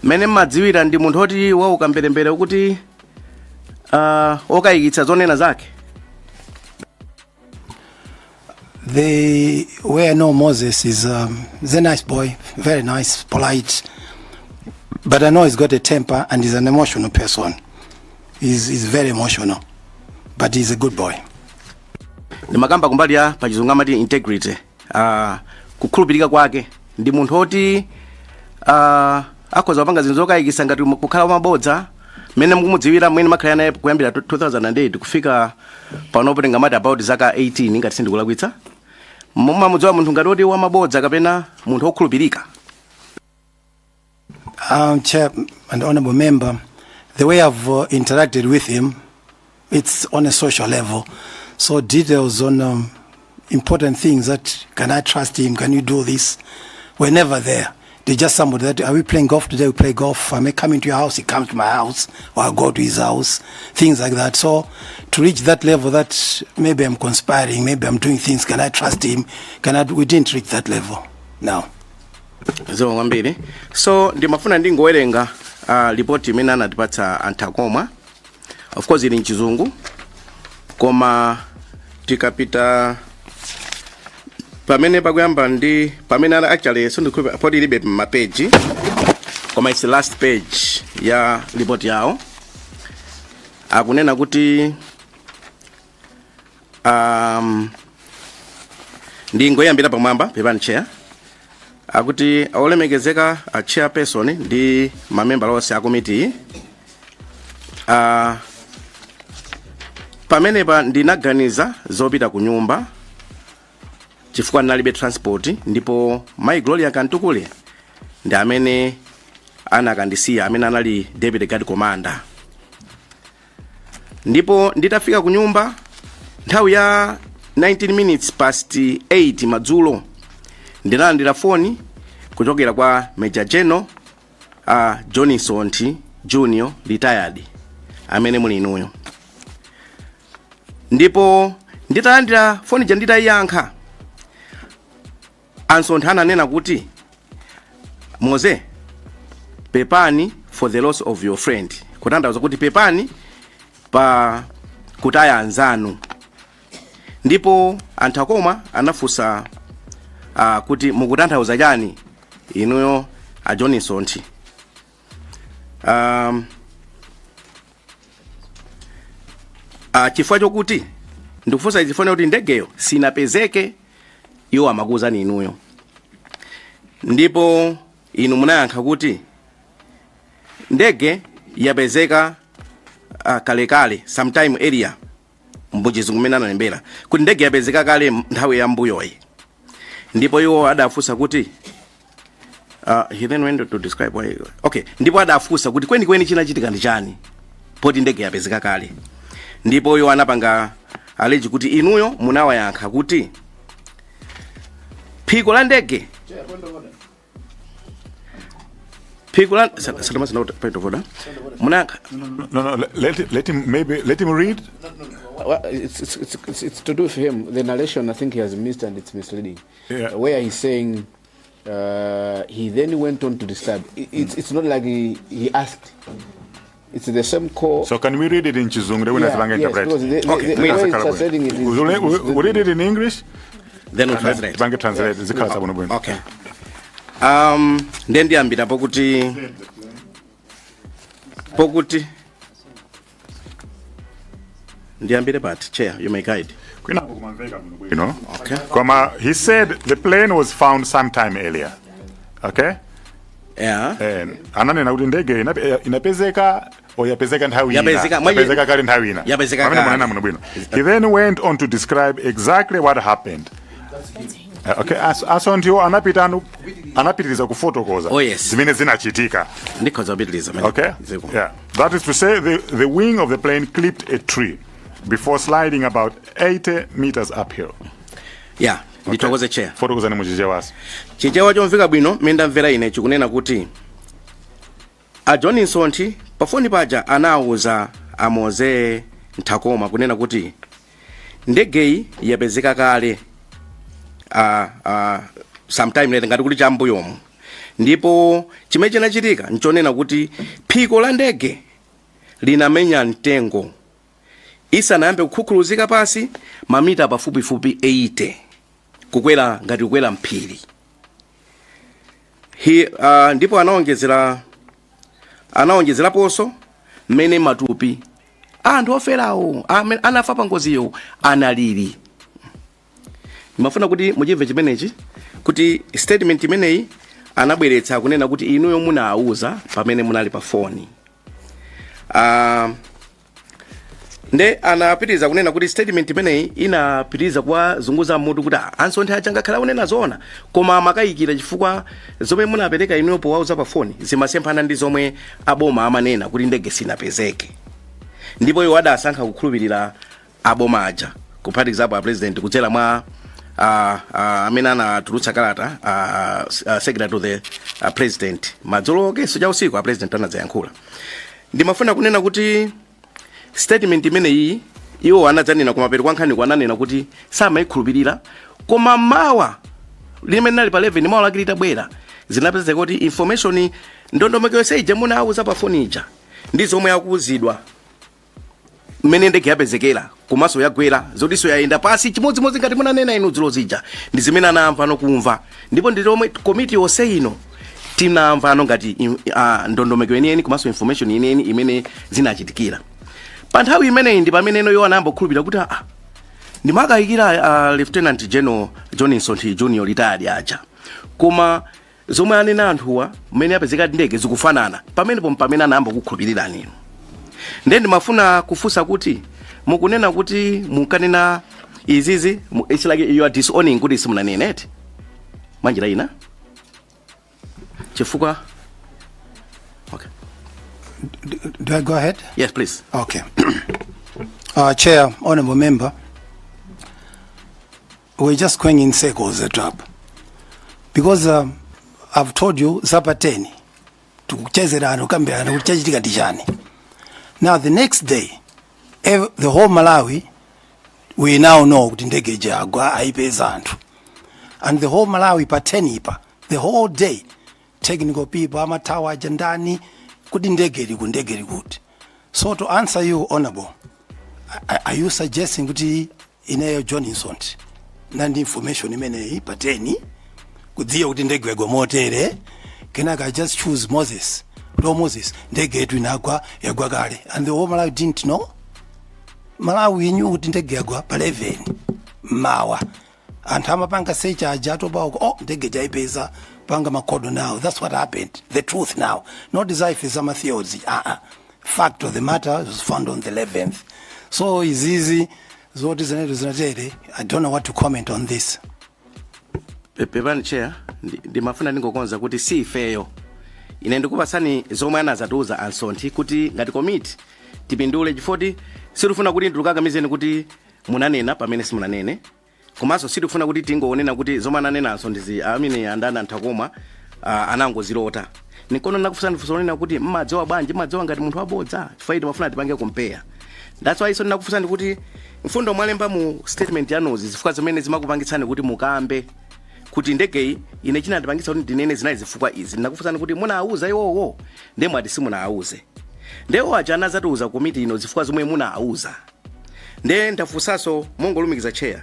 Mene madziwira ndi munthu oti wauka mbelembele ukuti okayikitsa zonena zake. The way I know Moses is a nice boy, very nice, polite. But I know he's got a temper and he's an emotional person. He's very emotional, but he's a good boy. Ndimakamba kumbali ya pachizungu amati integrity. Kukhulupirika kwake ndi munthu oti akhoza kupanga zinthu zokayikitsa ngati kukhala mabodza mene mukumudziwira mwene makhala naye kuyambira 2008 kufika panopo tingamati about zaka 18 ngati sindikulakwitsa. Mumamudziwa munthu ngati oti wamabodza kapena munthu okhulupirika. Chair and honorable member, the way I've interacted with him, it's on a social level. So details on important things that, can I trust him, can you do this, we're never there. They're just somebody that, are we playing golf today? We play golf. I may come into your house, he comes to my house, or I go to his house, things like that. So to reach that level that maybe I'm conspiring, maybe I'm doing things, can I trust him? We didn't reach that level. No. Zo ngambiri. So ndimafuna ndingowerenga report imene anatipatsa anthu akoma. Of course ili nchizungu. Koma tikapita pamene pakuyamba ndi pamene actually so ndikupa podi libe mapeji. Koma it's the last page ya report yao. Akunena kuti ndingoyambira pamwamba pepani chair. Akuti olemekezeka a chairperson ndi mamember onse a committee pamenepa ndinaganiza zopita ku nyumba chifukwa nalibe transport, ndipo Mai Gloria Kantukule ndi amene anakandisiya, amene anali deputy guard commander. Ndipo nditafika ku nyumba nthawi ya 19 minutes past 8 madzulo ndinalandira foni kuchokera kwa Major General John Msonthi Junior retired amene muli inuyo. Ndipo nditalandira foni nditayiyankha, Msonthi ananena kuti Moze, pepani for the loss of your friend. Kutanthauza kuti pepani pa kutaya anzanu. Ndipo anthu akoma anafunsa kuti mukutanthauza chani inuyo a John Msonthi. Chifukwa chokuti ndikufunsa izifone kuti ndegeyo sinapezeke, iwo amakuwuzani inuyo. Ndipo inu munayankha kuti ndege yapezeka kalekale sometime area mbuchizungu mmene analembera kuti ndege yapezeka kale nthawi ya mbuyoyi. Ndipo iwo adafunsa kuti he then went to describe why. Okay, ndipo adafunsa kuti kweni chinachitika ndi chani poti ndege yapezeka kale. Ndipo iwo anapanga aleji kuti inuyo munawayankha kuti phiko la ndege No, let him read. Well, it's to do with him. The narration, I think he has missed and it's misleading. Yeah. Where he's saying he then went on to describe. It's not like he asked. It's the same call. So can we read it in Chizungu? Yes, because the way it's translating it is... We read it in English? Then we'll translate. Okay. Then ndiambira pokuti ndiambire but chair, you may guide. You know? Okay. He said the plane was found sometime earlier. Okay? Yeah. And ananena kuti ndege inapezeka or yapezeka nthawi ina. Yapezeka kale nthawi ina. Yapezeka kale. He then went on to describe exactly what happened. Okay, Asontiwo anapitiriza kufotokoza. Oh yes. Zimene zinachitika. Ndikoza bitiliza. Okay? Yeah. That is to say the wing of the plane clipped a tree before sliding about 80 meters uphill. Yeah. Nditokoze chair. Fotokoza ni muchichewaso. Chichewa chomveka bwino menda mvera ine chikunena kuti a John Msonthi pafoni paja anawuza Moze Nthakoma kunena kuti ndegeyi yapezeka kale sometime later ngati kuti chambuyomu. Ndipo chimene chinachitika nchonena kuti phiko la ndege linamenya mtengo isanayambe kukhukhuluzika pasi mamita pafupifupi 80 kukwera ngati kukwera mphiri. Ndipo anaonjezeraponso mmene matupi anthu oferawo anafa pa ngoziyo analili. Nimafuna kuti muchimve chimenechi kuti statement imeneyi anabweretsa kunena kuti inuyo munawuza pamene munali pa phone. Nde anapitiriza kunena kuti statement imeneyi inapitiriza kwa zunguza mutu kuti Msonthi achangakhala kunena zona koma makayikira chifukwa zomwe munapereka inuyo powauza pa phone zimasemphana ndi zomwe aboma amanena kuti ndege sinapezeke. Ndipo iwo adasankha kukhulupirira aboma aja kuphatikizapo a president kudzera mwa amene anatulutsa kalata secretary to the president madzulo keso cha usiku a president anadzayankhula. Ndimafuna kunena kuti statement imeneyi iwo anadzanena kumapeto kwa nkhani kwananena kuti samayikhulupirira koma mawa limene nali pa 11 mawa lakilita bwera zinapezeka kuti information ndondomeko yonse ija munawuza pa phone ija ndi zomwe akuwuzidwa mmene ndege yapezekera komanso yagwera zodiso yayenda pasi chimodzimodzi ngati munanena inu dzulo zija ndi zimene anamva nokumva. Ndipo ndi lomwe komiti yonse ino tinamva ngati ndondomeko yeniyeni komanso information yeniyeni imene zinachitikira. Pa nthawi imeneyi ndi pamene iwo anayamba kukhulupirira kuti ndimakayikira Lieutenant General John Msonthi Junior retired aja koma zomwe anena anthuwa mmene yapezeka ndege zikufanana pamene anayamba kukhulupirira nino. Ndimafuna kufunsa kuti mukunena kuti mukanena izizi it's like you are disowning kuti simunanene eti manjira ina chifukwa. Okay, Do I go ahead? yes please. Okay. Chair, honorable member, we're just going in circles the trap. Because I've told you Zapateni to kuchezerana ukambirana kuchachitika tishani. Now the next day, the whole Malawi, we now know kuti ndege jagwa aipeza anthu. And the whole Malawi patenipa, the whole day, technical people, amatawa jandani, kuti ndege kuti. So to answer you, honorable, are you suggesting kuti ineyo Johnson nandi information imene pateni kudziya kuti ndege yagwa motere kenaka I just choose Moses ndege yetu inagwa yagwa kale and the whole Malawi didn't know. Malawi knew kuti ndege yagwa pa 11 mawa anthu amapanga search atopa uko ndege jaipeza panga makodo now. That's what happened. The truth now, not as if it's some theory. Fact of the matter was found on the 11th. So it's easy. I don't know what to comment on this. Pepani chair, ndimafuna ningokonza kuti si ifeyo. Ine ndikupasani zomwe anazatuza Msonthi kuti ngati committee tipindule chifoti sirufuna kuti ndikakamize kuti munanena pamene simunanene. Komanso sirufuna kuti tingonena kuti zomwe ananena Msonthi amene andana nthakoma anangozilota. Nikono nakufusani fusonena kuti mmadzowa bwanji mmadzowa ngati munthu wabodza chifukwa timafuna tipange compare. That's why so nakufusani kuti mfundo mwalemba mu statement yanozi zifukwa zimene zimakupangitsani kuti mukambe kuti ndege ine china ndipangitsa kuti ndinene zinayi zifukwa izi. Nakufusani kuti munauza iwowo ndemwe ati simunauze. Ndewo achana zatuza committee ino zifukwa zomwe munauza. Nde ndafusaso mongolumikiza chair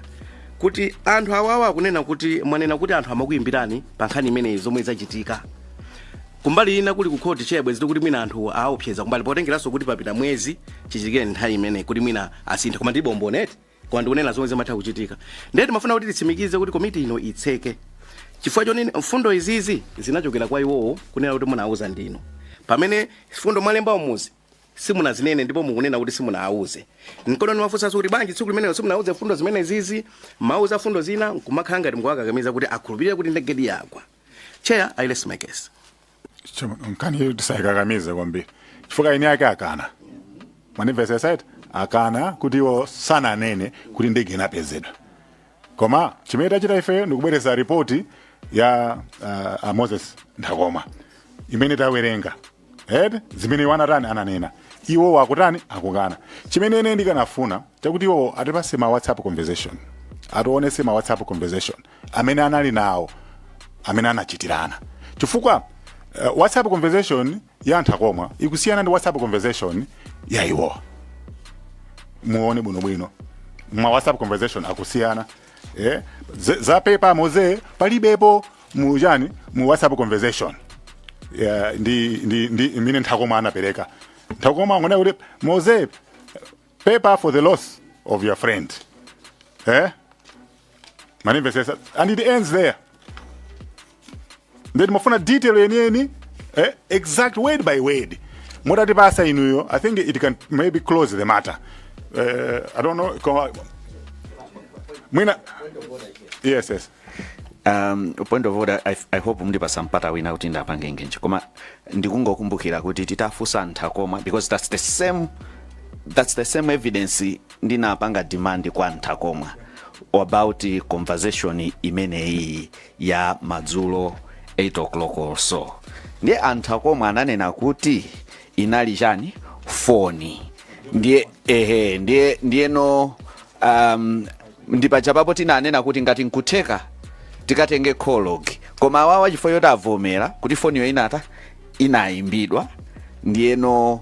kuti anthu awawa kunena kuti mwanena kuti anthu amakuyimbirani pa nkhani imene zomwe zachitika. Kumbali ina kuli kukhoti chair bwezi kuti mwina anthu aopseza kumbali potengeraso kuti papita mwezi chichikire nthawi imene kuti mwina asintha koma ndibomboneti kwa ndikunena zomwe zimatha kuchitika. Ndeti mafuna kuti titsimikize kuti committee ino itseke. Chifukwa chonini mfundo izizi zinachokera kwa iwowo kunena kuti munauza ndino. Pamene mfundo mwalemba umuzi simunazinene ndipo mukunena kuti simunauze. Nkono niwafusa kuti banji tsiku limene simunauze fundo zimene zizi mauza fundo zina nkumakhala ngati mkuwakakamiza kuti akhulupirire kuti ndege yagwa. Chair, I rest my case. Nkhani tisayikakamize kwambiri chifukwa ini yake akana manifest site akana kuti iwo sananene kuti ndege inapezedwa koma chimene tachita ife ndikubwereza ripoti ya Moses Nthakoma imene tawerenga zimene wanatani ananena iwo wakutani akukana. Chimene ine ndikanafuna chakuti iwo atipase ma WhatsApp conversation atiwonese ma WhatsApp conversation amene anali nawo amene anachitirana chifukwa WhatsApp conversation ya Nthakoma ikusiyana ndi WhatsApp conversation ya iwo. Muone bwino ma WhatsApp conversation akusiyana. Za paper moze palibepo mujani mu WhatsApp conversation. Ndi imene Nthakoma anapereka. Nthakoma ngone kuti moze paper for the loss of your friend. Manifest and it ends there. Then mafuna detail any exact word by word. Motati pasa inuyo, I think it can maybe close the matter. I don't know. Yes. Point of order, I hope mdipa sampata wina kuti ndapange ngenje. Koma ndikungokumbukira kuti titafusa Nthakoma because that's the same evidence ndinapanga demand kwa Nthakoma about the conversation imene ya madzulo 8 o'clock or so. Ndiye Nthakoma ananena kuti inali chani phone. Ndiye no ndipacha papo tinanena kuti ngati nkuteka tikatenge call koma wawa chifo yota avomera kuti phone yo inata inaimbidwa ndiye no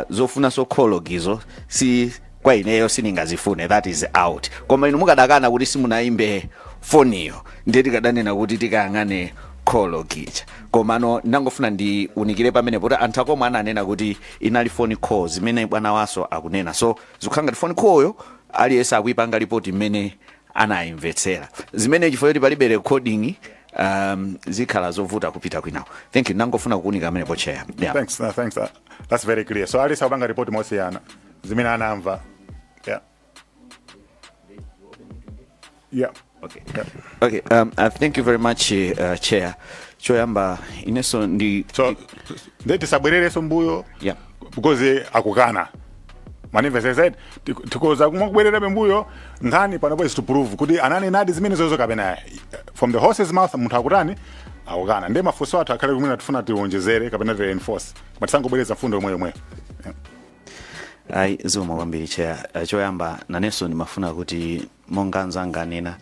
zofuna so call izo si kwa ineyo siningazifune, that is out. Koma inu mukadakana kuti simunaimbe phone yo ndiye tikadanena kuti tikangane call gicha. Koma no ndangofuna ndi unikire pamene pota Nthakoma ananena kuti inali phone call zimene bwana waso akunena. So zikukhanga phone call yo aliyesa akuipanga report imene anaimvetsera. Zimene chifo yoti palibe recording zikhala zovuta kupita kwinawo. Thank you. Ndangofuna kuunika amene po chair. Yeah. Thanks. That's very clear. So aliyesa upanga report mosiyana zimene anamva. Yeah. Yeah. Okay. Okay. Thank you very much, Chair. Choyamba ineso ndi So ndeti sabwerere sombuyo. Yeah. Because akukana. Manifest said tikoza kumubwerera bembuyo Nkhani panopo is to prove kuti anani nadi zimene zozo kapena from the horse's mouth munthu akutani akukana ndi mafunso athu akhale kumene tifuna tiwonjezere kapena ti reinforce matisangobwereza fundo yomwe. Ai zoma kwambiri Chair. Choyamba nanenso ndimafuna kuti monga nzanga nena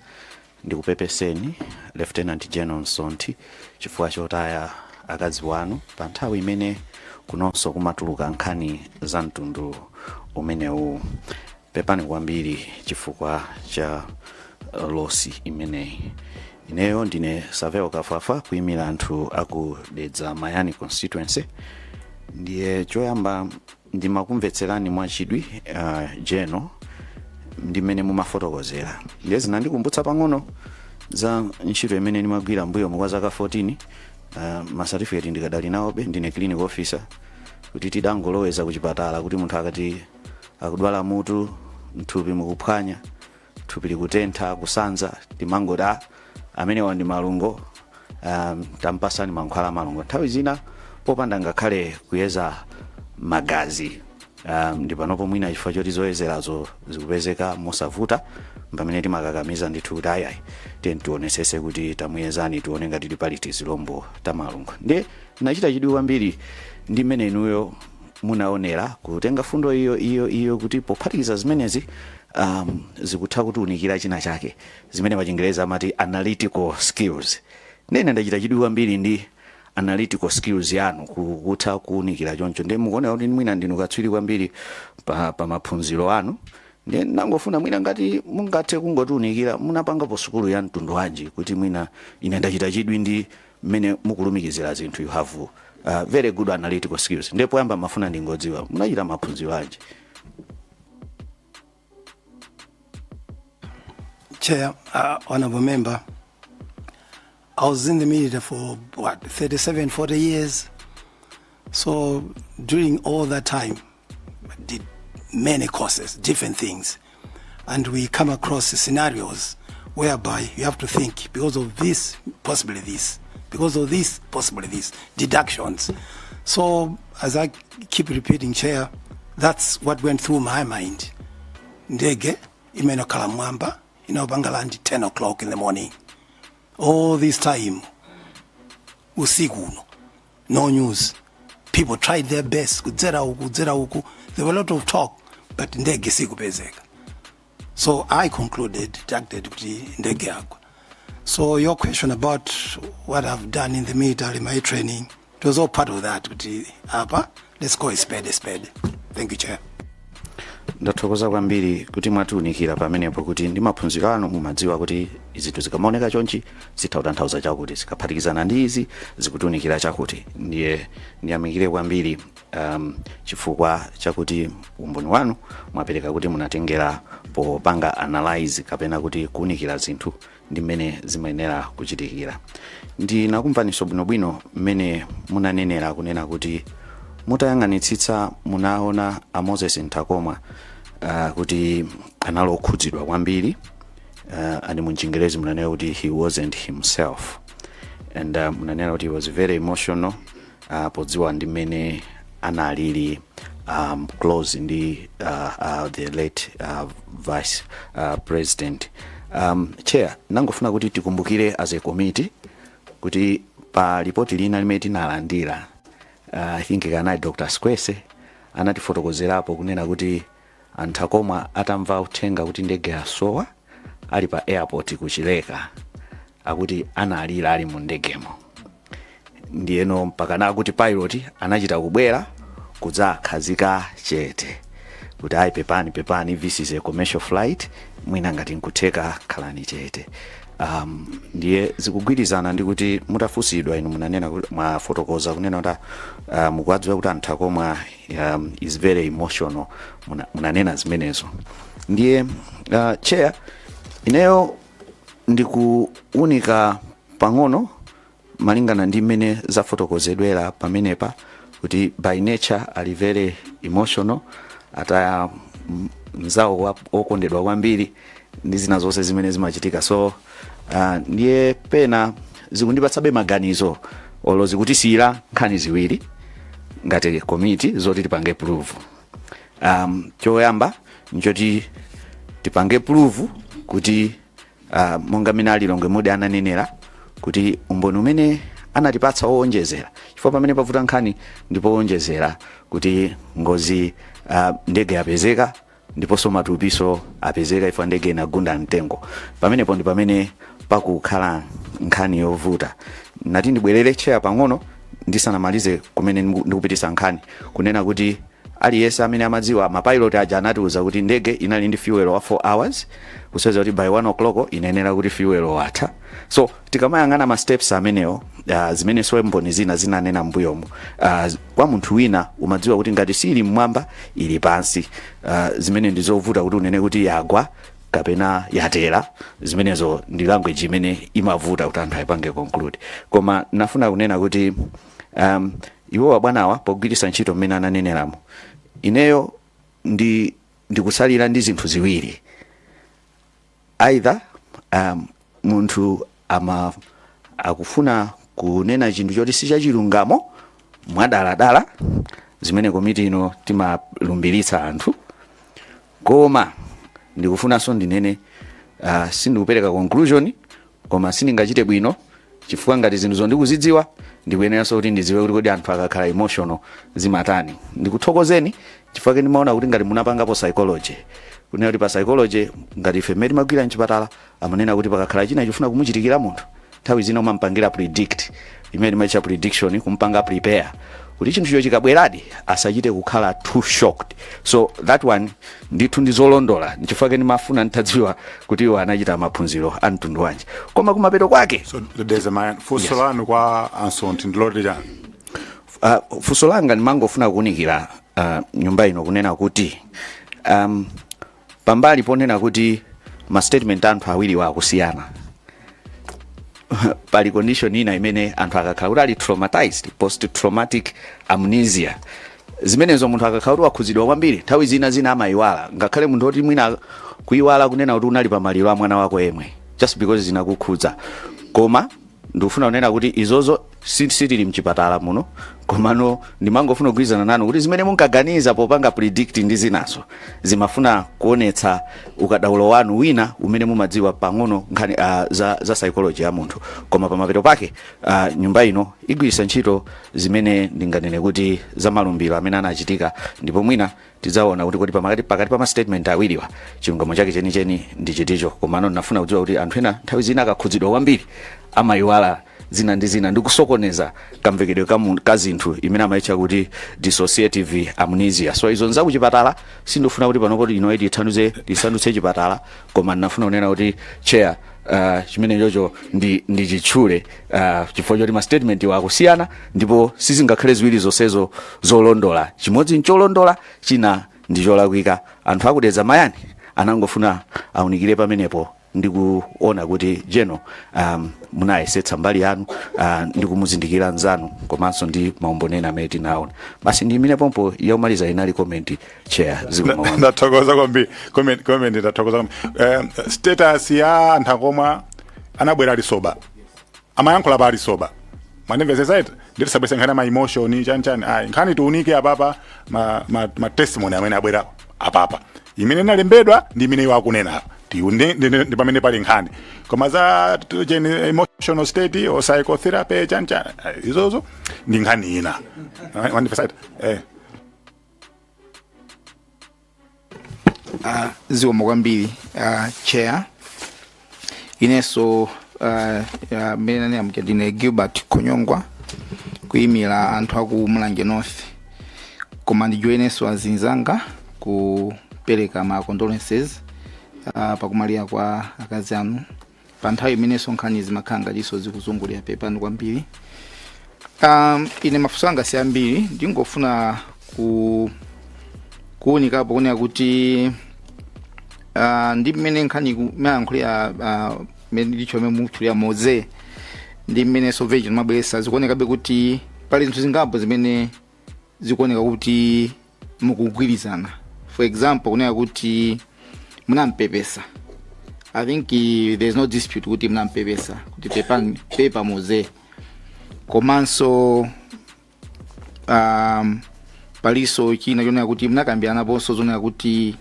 ndikupepeseni Lieutenant General Msonthi chifukwa chotaya akazi wanu pa nthawi imene kunonso kumatuluka nkhani za mtundu umenewu. Pepani kwambiri chifukwa cha losi imeneyi. Ineyo ndine Saveo Kafafa kuyimira anthu akudedza Mayani constituency. Ndiye choyamba ndimakumvetserani mwachidwi Jeno ndimene mumafotokozera. Ndiye zinandikumbutsa pang'ono za ntchito imene ndimagwira mbuyo mwa zaka 14. Certificate ndikadali nawobe ndine clinic officer kuti tidangoloweza kuchipatala kuti munthu akati akudwala mutu mthupi mukuphwanya thupi likutentha kusanza timangota amene ndi malungo tampasani mankhwala malungo nthawi zina popanda ngakhale kuyeza magazi. Ndipanopo mwina chifukwa choti zoyezerazo zikupezeka mosavuta pamene timakakamiza ndithu kuti ayi tionesese kuti tamuyezani tione ngati pali tizilombo tamalungo. Ndiye nachita chidwi kwambiri ndi mmene inuyo munaonera kutenga fundo iyo kuti pophatikiza zimenezi zikutha kutiunikira china chake zimene pachingereza amati analytical skills. Nene ndachita chidwi kwambiri ndi analytical skills yanu kutha kuunikira choncho. Ndiye mukuona kuti mwina ndinu katswiri kwambiri pa maphunziro anu. Ndiye nangofuna mwina ngati mungathe kungotiunikira munapangapo sukulu ya mtundu wanji kuti mwina ine ndachita chidwi ndi mmene mukulumikizira zinthu. You have very good analytical skills. Ndipo yamba mafuna ndingodziwa munachita maphunziro anji. Chair, honorable member, I was in the media for 37, 40 years. So during all that time, I did many courses, different things. And we come across scenarios whereby you have to think, because of this, possibly this, because of this, possibly this, deductions. So as I keep repeating, Chair, that's what went through my mind. Ndege, imeno kalamwamba, Bangalandi 10 o'clock in the morning. All this time, usiku, no news. People tried their best. There were a lot of talk, but ndege sikupezeka. So I concluded, deducted ndege yako. So your question about what I've done in the military, my training, it was all part of that. Let's call a spade a spade. Thank you, Chair. Ndathokoza kwambiri kuti mwatiunikira pamenepo kuti ndi maphunziro anu mumadziwa kuti izinthu zikamaoneka chonchi zitautanthauza chakuti zikaphatikizana ndi izi zikutiunikira chakuti. Ndiye ndiyamikire kwambiri chifukwa chakuti umboni wanu mwapereka kuti munatengera popanga analyze kapena kuti kuunikira zinthu ndi mmene zimayenera kuchitikira. Ndinakumvaniso bwinobwino mmene munanenera kunena kuti mutayang'anitsitsa munaona Moses Ntakoma kuti analo okhudzidwa kwambiri ani muchingerezi munanena kuti he wasn't himself, and munanena kuti he was very emotional podziwa ndi mmene analili close ndi the late vice president. Chair, nangofuna kuti tikumbukire as a committee kuti pa ripoti lina limene tinalandira I think kana Dr. Skwese anatifotokozerapo kunena kuti Ntakoma atamva uthenga kuti ndege yasowa ali pa airport kuchileka akuti analira ali mu ndegemo. Ndiyeno mpaka na kuti pilot anachita kubwera kudzakhazika chete kuti ayi pepani this is a commercial flight mwina ngati nkutheka khalani chete. Ndiye zikugwirizana ndi kuti mutafusidwa inu munanena mwafotokoza kunena kuti mukwadziwa kuti Ntakoma is very emotional munanena zimenezo. Ndiye Chair, ineyo ndikuunika pang'ono malingana ndi mmene zafotokozedwera pamenepa kuti by nature ali very emotional ataya mzawo okondedwa kwambiri ndi zina zonse zimene zimachitika. So ndiye pena zikundipatsabe maganizo olo zikutisiyira nkhani ziwiri ngati committee zoti tipange prove. Choyamba nchoti tipange prove kuti monga mina alilonge mudi ananenera kuti umboni umene anatipatsa owonjezera chifukwa pamene pavuta nkhani ndipo owonjezera kuti Ngozi ndege yapezeka ndiponso matupiso apezeka ifo ndege inagunda mtengo. Pamenepo ndi pamene pakukhala nkhani yovuta. Nati ndibwerere chair pang'ono ndisanamalize kumene ndikupitisa nkhani kunena kuti aliyense amene amadziwa mapilot aja anatiuza kuti ndege inali ndi fuel wa 4 hours kuseweza kuti by 1 o'clock inayenera kuti fuel watha. So tikamayang'ana ma steps amenewo zimene mboni zina zinanena mbuyomo kwa munthu wina umadziwa kuti ngati sili mmwamba ili pansi zimene ndizovuta kuti unene kuti yagwa kapena yatera. Zimenezo ndi language imene imavuta kuti anthu ayipange conclude. Koma nafuna kunena kuti iwo wabwanawa pogwiritsa ntchito mmene ananeneramo ineyo ndikusalira ndi zinthu ziwiri. Either munthu akufuna kunena chinthu choti sichachilungamo mwadaladala zimene komiti ino timalumbiritsa anthu, koma ndikufunanso ndinene sindikupereka conclusion koma sindingachite bwino chifukwa ngati zinthu ndikuzidziwa ndikuyeneranso kuti ndidziwe kuti kodi anthu akakhala emotional zimatani. Ndikuthokozeni chifukwa ndimaona kuti ngati munapangapo psychology kunena kuti pa psychology ngati ife mmene timagwira mchipatala amanena kuti pakakhala china chifuna kumuchitikira munthu nthawi zina umampangira predict imene timaitcha prediction, kumpanga prepare kuti chinthu chikabweradi asachite kukhala too shocked. So that one ndithu ndizolondola nchifukwa ndimafuna ntadziwa kuti iwo anachita maphunziro a mtundu wanji koma kumapeto kwake. So there's a man funso lanu kwa Msonthi ndiloti jani. Funso langa ndimangofuna kuunikira nyumba ino kunena kuti pambali ponena kuti ma statement anthu awiri wakusiyana pali condition ina imene anthu akakhala kuti ali traumatized, post traumatic amnesia. Zimenezo munthu akakhala kuti wakhuzidwa kwambiri nthawi zina amayiwala, ngakhale munthu oti mwina kuyiwala kunena kuti unali pamaliro a mwana wako yemwe just because zinakukhudza. Koma ndikufuna kunena kuti izozo sitili mchipatala muno, komano ndimangofuna kugwirizana nanu kuti zimene munkaganiza popanga predict ndi zinaso zimafuna kuonetsa ukadaulo wanu wina umene mumadziwa pang'ono nkhani za psychology ya munthu. Koma pamapeto pake nyumba ino igwiritsa ntchito zimene ndinganene kuti za malumbiro amene anachitika, ndipo mwina tidzaona kuti kodi pakati pa ma statement awiriwa chilungamo chake chenicheni ndi chiticho. Komano ndinafuna kudziwa kuti anthu ena nthawi zina akakhudzidwa kwambiri amayiwala zina ndi zina ndikusokoneza kamvekedwe ka zinthu imene amaitcha kuti dissociative amnesia. So izo nza kuchipatala sindofuna kuti panopo ino tisandutse chipatala, koma ndinafuna kunena kuti chair chimene chocho ndi chitchule chifukwa choti ma statement wakusiyana ndipo sizingakhale ziwiri zonsezo zolondola. Chimodzi ncholondola, china ndi cholakwika. Anthu akudeza mayani anangofuna aunikire pamenepo ndikuona kuti jeno munayesetsa mbali yanu ndikumuzindikira nzanu komanso ndi maumbonena amene tinaona. Basi ndi imene pompo yomaliza inali comment chair zikoma. Ndathokoza kwambiri comment ndathokoza kwambiri. Status ya anthu akomwe anabwera ali soba amayankhula pa ali soba manimvesesa ita nditi sabwesa nkhani ma emotion chani nkhani tiunike apapa ma testimony amene abwera apapa imene inalembedwa ndi imene iwo akunena apa ndi pamene pali nkhani. Koma za emotional state or psychotherapy chani izozo ndi nkhani ina mandimvesa ita ziwoma kwambiri chair ineso mene amkedine Gilbert Konyongwa kuyimira anthu aku Mulanje North, koma ndijoineso azinzanga kupereka ma condolences pakumaliya kwa akazi anu pa nthawi imenenso nkhani zimakhanga diso zikuzungulira pepani kwambiri. Ine mafunso anga si ambiri, ndingofuna kuunikapo kunena kuti ndi mmene nkhani kumayankhulira mmene ndicho mmene mutchulira moze ndi mmene Virgin mabweresa zikuonekabe kuti pali zinthu zingapo zimene zikuoneka kuti mukugwirizana. For example kunena kuti munampepesa I think there's no dispute kuti mnampepesa kuti pepa moze komanso paliso china chonena kuti mnakambirana ponso zonena kuti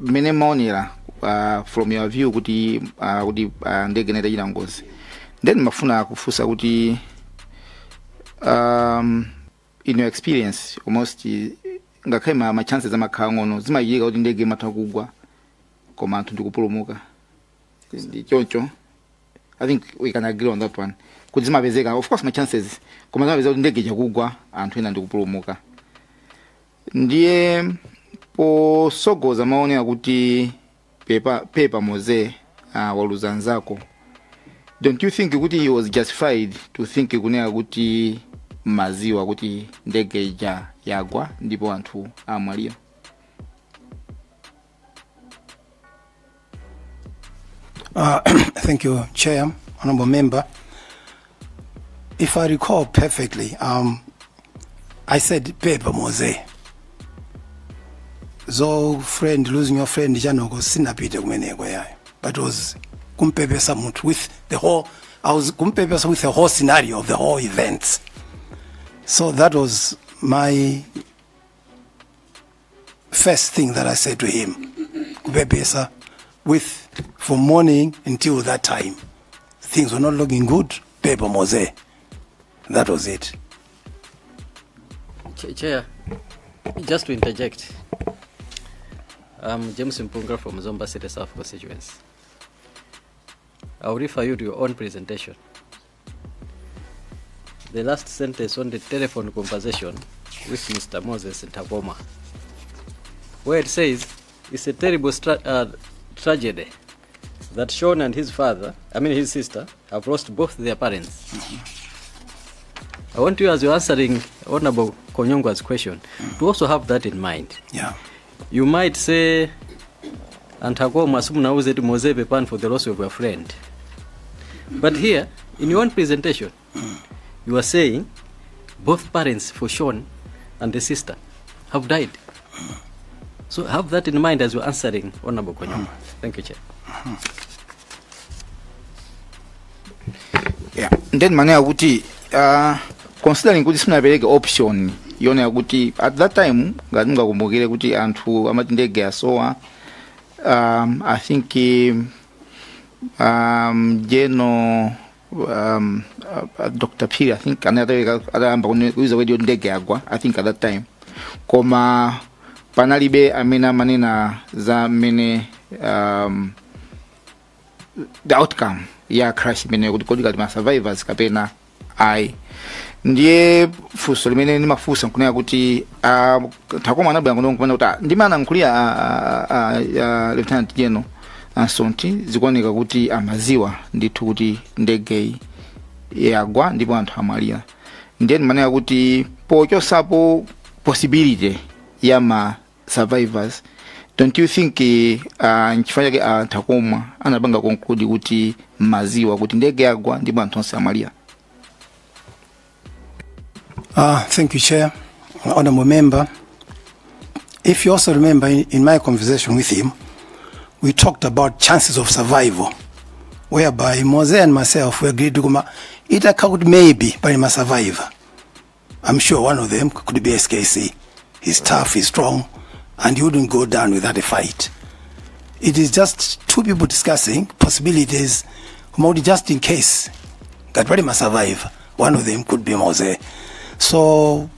mene maonera from your view kuti ndege inachita ngozi then mafuna kufusa kuti in your experience almost ngakhale ma chances amakhala ngono zimayika kuti ndege imatha kugwa koma anthu ndikupulumuka ndi choncho. I think we can agree on that one kuti zimapezeka of course ma chances koma zimapezeka kuti ndege ichakugwa anthu ena ndikupulumuka. Ndiye posogoza maonera kuti pepa moze waluza nzako, don't you think kuti he was justified to think kunena kuti maziwa kuti ndege ija yagwa ndipo anthu amwalira? Thank you, Chair, Honorable Member. If I recall perfectly, I said paper mose. So friend, losing your friend, janoko sinapite kumeneko yayo. But it was kumpepesa muntu with the whole, I was kumpepesa with the whole scenario of the whole events. So that was my first thing that I said to him. Kumpepesa with from morning until that time. Things were not looking good, paper mose. That was it. Chair, just to interject, I'm James Mpunga from Zomba City South constituency. I'll refer you to your own presentation. The last sentence on the telephone conversation with Mr. Moses Ntakoma, where it says, it's a terrible tragedy that Sean and his sister, have lost both their parents. I want you, as you're answering Honorable Konyongwa's question, to also have that in mind. Yeah. You might say, Ntakoma sumnauze to Mose Pepan for the loss of your friend. But here, in your own presentation, you are saying both parents for Sean and the sister have died. So have that in mind as you're answering Honorable Konyongwa. Thank you, Chair. Yeah. Then manena kuti considering kuti sinapereke option yona kuti at that time ngati mungakumbukire kuti anthu amati ndege yasowa, I think Dr. Piri, I think adayamba kuiza wedi ndege yagwa, I think at that time koma panalibe amene manena za mene the outcome ya crash mene kuti kodi kali ma survivors kapena ai. Ndiye fuso limene nimafusa nkunena kuti Ntakoma anabwera kuno kupenda kuti ndimana nkulia Lieutenant General Msonthi zikuoneka kuti amaziwa ndithu kuti ndege yagwa ndipo anthu amwalira. Ndiye manena kuti pochosapo possibility ya ma survivors, don't you think nchifanya ke Ntakoma anabanga conclude kuti maziwa kuti ndege yagwa ndipo anthu onse amwalira? Thank you, Chair. Honorable Member, if you also remember in my conversation with him, we talked about chances of survival, whereby Mose and myself we agreed to go, it could maybe, but he must survive. I'm sure one of them could be SKC. He's tough, he's strong, and he wouldn't go down without a fight. It is just two people discussing possibilities, just in case that really must survive. One of them could be Mose. So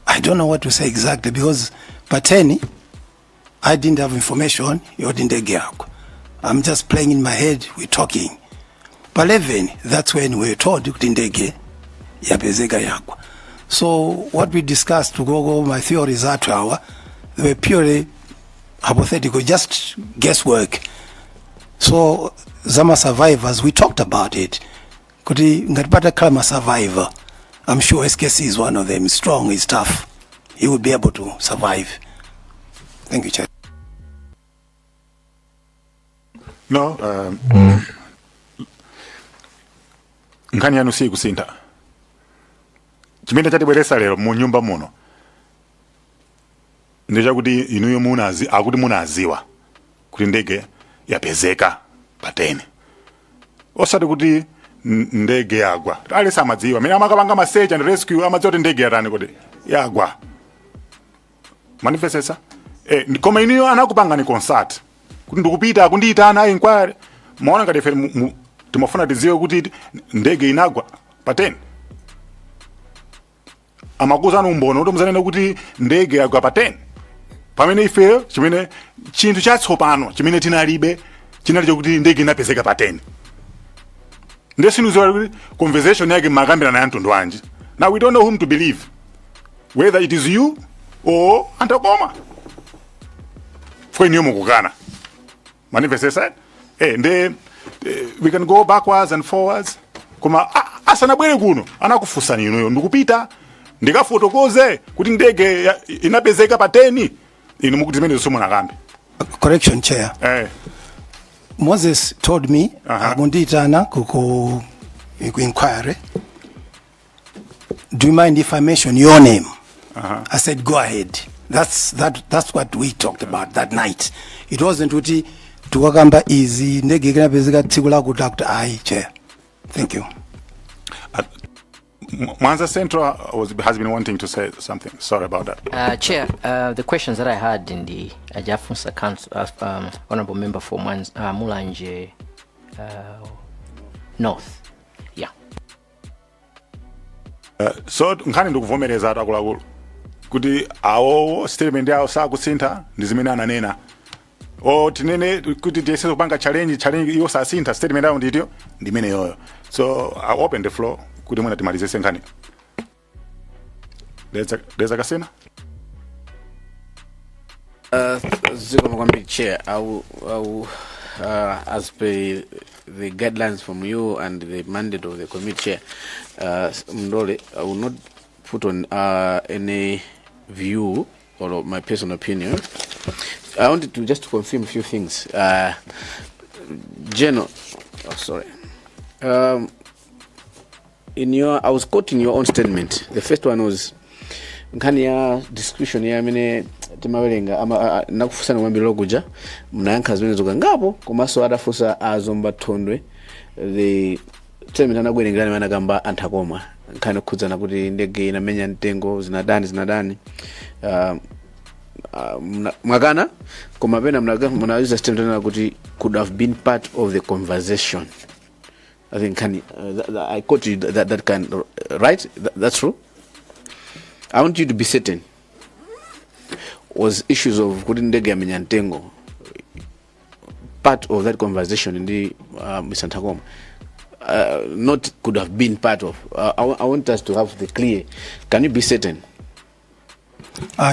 I don't know what to say exactly because Pateni, I didn't have information. I'm just playing in my head. We're talking. But 11, that's when we were told so what we discussed to go my theories at they were purely hypothetical, just guesswork. So Zama survivors, we talked about it. Could he Klama survivor? I'm sure SKC is one of them. He's strong, he's tough. He would be able to survive. Thank you, Chair. No, Nkhani yanu si kusinta. Chimene chatibweresa lero mu nyumba muno. Ndeja kuti inuyo akuti munaziwa kuti ndege yapezeka pateni, osati kuti ndege yagwa. Alisa amadziwa amene amakapanga ma search and rescue amadziwa kuti ndege yatani kuti yagwa. Manifestesa koma iniyo anakupanga ni concert kuti ndikupita kundiitana inquiry, maona ngati ife timafuna tidziwe kuti ndege inagwa pateni. Amakuzana umbono kuti muzanena kuti ndege yagwa pateni, pamene ife chimene chinthu chatsopano chimene tinalibe chinali chokuti ndege inapezeka pateni. Ndesinuziwa kuti conversation yake makambirana ya mtundu wanji. Now we don't know whom to believe, whether it is you or Antakoma. For iniyo mukukana. Manifestesa we can go backwards and forwards. Koma asanabwere kuno anakufusani inoyo ndikupita ndikafotokoze kuti ndege inapezeka pateni, inu mukuti zimene zisomo nakambe. Correction, Chair. Moses told me akundiitana ku inquiry, do you mind if I mention your name? I said go ahead. That's what we talked about that night. It wasn't uti tukakamba easy ndege inapezeka tsiku la kutakuti ayi, Chair. Thank you. Mwanza Central has been wanting to say something. Sorry about that. Chair, the questions that I had in the Ajafunsa Council, Honorable Member for Mulanje North. Yeah. So Nkhani ndikuvomereza atakuluakulu kuti awo statement yawo sakusintha ndi zimene ananena. Tinene kuti tiyese kupanga challenge iyo sasintha statement yawo nditiyo ndimene yoyo. So I open the floor kuti mwina timalizese Nkhani. There's a kasina? Ziko Mkwambi Chair, I will as per the guidelines from you and the mandate of the committee Chair, Mndole, I will not put on any view or my personal opinion. I wanted to just confirm a few things. General, I was quoting your own statement. The first one was Nkhani ya discussion ya mine timawelenga ama nakufusana mwambi lokuja mnayankha zimene zoka ngapo komanso adafusa azomba thondwe the statement anagwerengera mana gamba Antakoma nkhani khudzana kuti ndege inamenya mtengo zinadani mwakana koma pena mnauza statement kuti could have been part of the conversation. I think I quote you that can, right? That's true. I want you to be certain. Was issues of Kudindege Minyantengo part of that conversation in the Mr. Antakoma? Not could have been part of. I want us to have the clear. Can you be certain?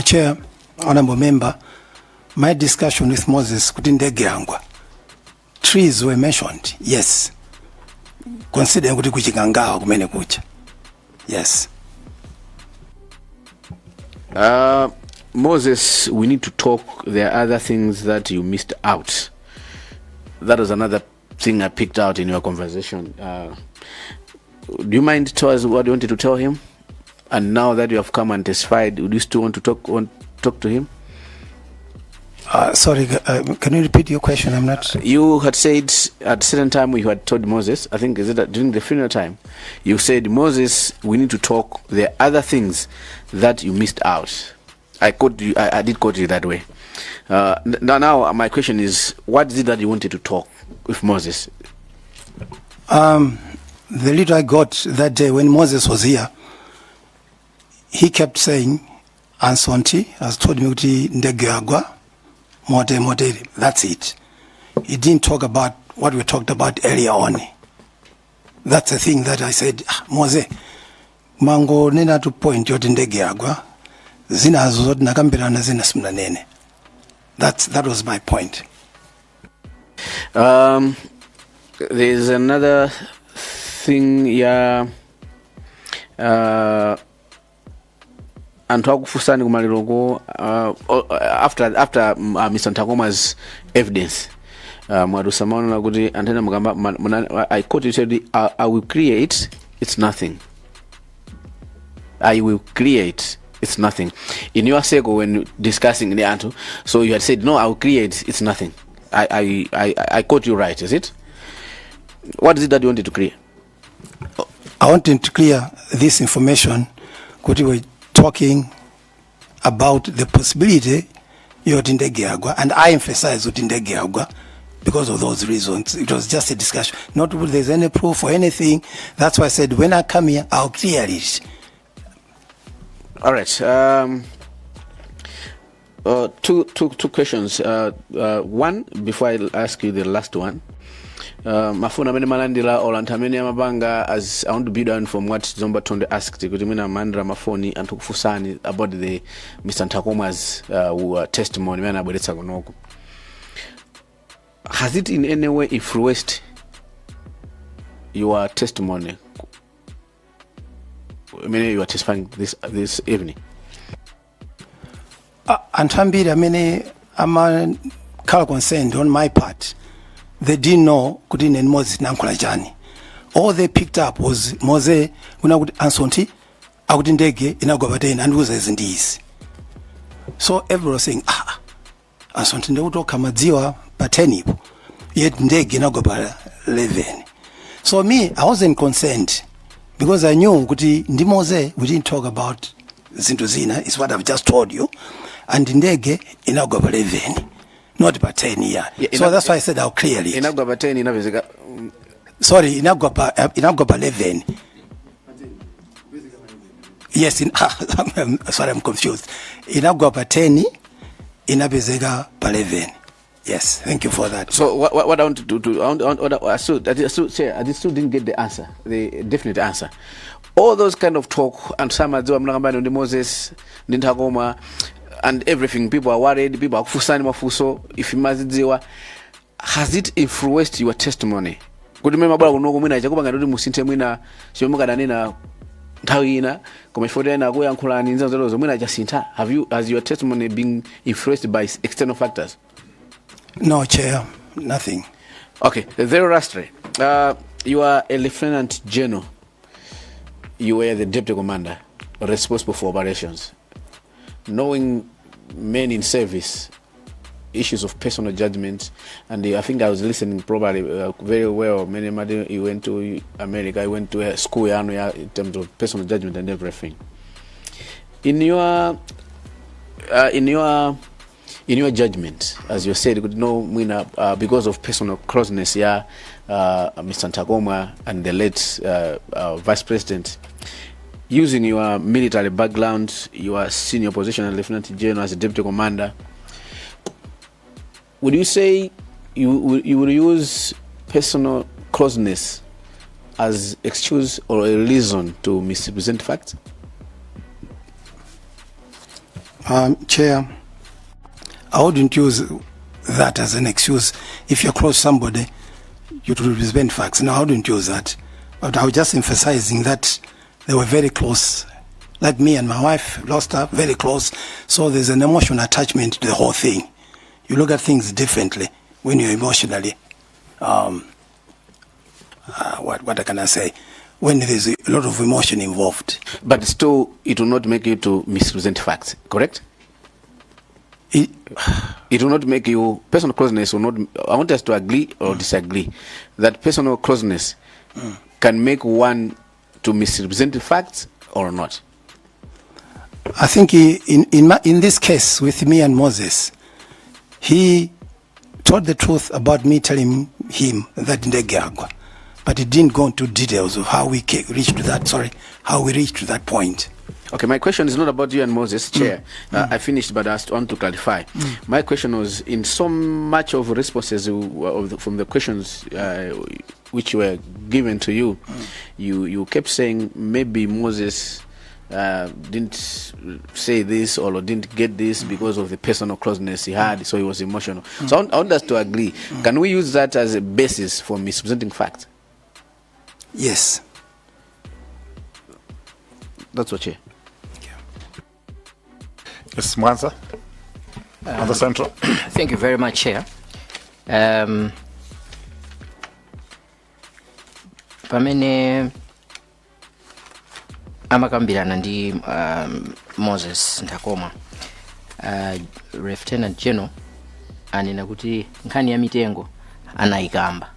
Chair, Honorable Member, my discussion with Moses Kudindege Angwa. Trees were mentioned, yes. Consider kuti kuchikangawa kumene kucha. Yes. Moses, we need to talk. There are other things that you missed out. That was another thing I picked out in your conversation. Do you mind tell us what you wanted to tell him? And now that you have come and testified, would you still want to talk to him? Sorry, can you repeat your question? I'm not. You had said at a certain time you had told Moses, I think is it during the funeral time, you said, Moses, we need to talk. There are other things that you missed out. I did quote you that way. Now my question is, what is it that you wanted to talk with Moses? The little I got that day when Moses was here, he kept saying, Msonthi has told me uti ndege yagwa. That's it. He didn't talk about what we talked about earlier on. That's the thing that I said, Mose, mango nena to point yoti ndege yagwa. Zina zot nakambirana zina simnanene. That was my point. There's another thing, yeah. Anthu akufusani kumaliroko after Mr. Antakoma's evidence mwadusa maona kuti antena mukamba I quote you said I will create it's nothing. I will create it's nothing. In your circle when discussing the Anto, so you had said no, I will create it's nothing. I caught you right, is it? What is it that you wanted to clear? I wanted to clear this information because we were talking about the possibility yotindegeagwa, and I emphasize yotindegeagwa because of those reasons. It was just a discussion. Not that there's any proof or anything. That's why I said when I come here, I'll clear it. All right. Two questions. One, before I ask you the last one. Mafuna mene malandila olantamene amabanga, as I want to be down from what Zomba Tonde asked, kutimina mandra mafoni and tukufusani about the Mr. Ntakoma's testimony. Has it in any way influenced your testimony? I mean, you are testifying this evening. Antambira, I mean, I'm a concerned on my part. They didn't know Kudin and Moses Nankulajani. All they picked up was Mose, Msonthi, Audindege, Inagobaden, and Uzes and these. So everyone was saying, Msonthi Ndoto Kamadziwa Pateni, yet Ndege Inagoba 11. So me, I wasn't concerned because I knew Kuti Ndimose, we didn't talk about Zintuzina, is what I've just told you, and Ndege Inagoba 11. Not about 10 years. Yeah, so that's why I said I'll clear it. Inagwaba 10 sorry, Inagwaba 11. Yes, sorry, I'm confused. Inagwaba 10, Inabezega 11. Yes, thank you for that. So what I want to do, I still didn't get the answer, the definite answer. All those kind of talk, and some are doing Moses, Nintagoma, and everything, people are worried, people are fusani mafuso, if imazidziwa, has it influenced your testimony? Kuti mema bala kunogo mwina chakuba ngadoti musinte mwina chiyomuka danina ntawina komefode na kuya nkhulani nzanzo zo mwina Yasintha, has your testimony been influenced by external factors? No, Chair, nothing. Okay, very lastly, you are a Lieutenant General. You were the Deputy Commander responsible for operations. Knowing men in service, issues of personal judgment, and I think I was listening probably very well. Many you went to America, I went to a school in terms of personal judgment and everything. In your judgment, as you said, because of personal closeness, Mr. Ntakoma and the late Vice President. Using your military background, your senior position as Lieutenant General, as a Deputy Commander, would you say you would use personal closeness as excuse or a reason to misrepresent facts? Chair, I wouldn't use that as an excuse. If you're close to somebody, you to represent facts. No, I wouldn't use that. But I was just emphasizing that they were very close. Like me and my wife lost her, very close. So there's an emotional attachment to the whole thing. You look at things differently when you're emotionally, what can I say? When there's a lot of emotion involved. But still, it will not make you to misrepresent facts, correct? It will not make you, personal closeness will not, I want us to agree or disagree, that personal closeness can make one to misrepresent the facts or not? I think in this case with me and Moses, he told the truth about me telling him that Ndegeagwa, but he didn't go into details of how we reached to that point. Okay, my question is not about you and Moses, Chair. I finished, but I want to clarify. My question was, in so much of responses from the questions which were given to you, you kept saying maybe Moses didn't say this or didn't get this because of the personal closeness he had, so he was emotional. So I want us to agree. Can we use that as a basis for misrepresenting facts? Yes. That's what, Chair. Yes, Mwanza, on the central. Thank you very much, Chair. Pamene amakambirana ndi Moses Ntakoma, Lieutenant General anena kuti nkhani ya mitengo anayikamba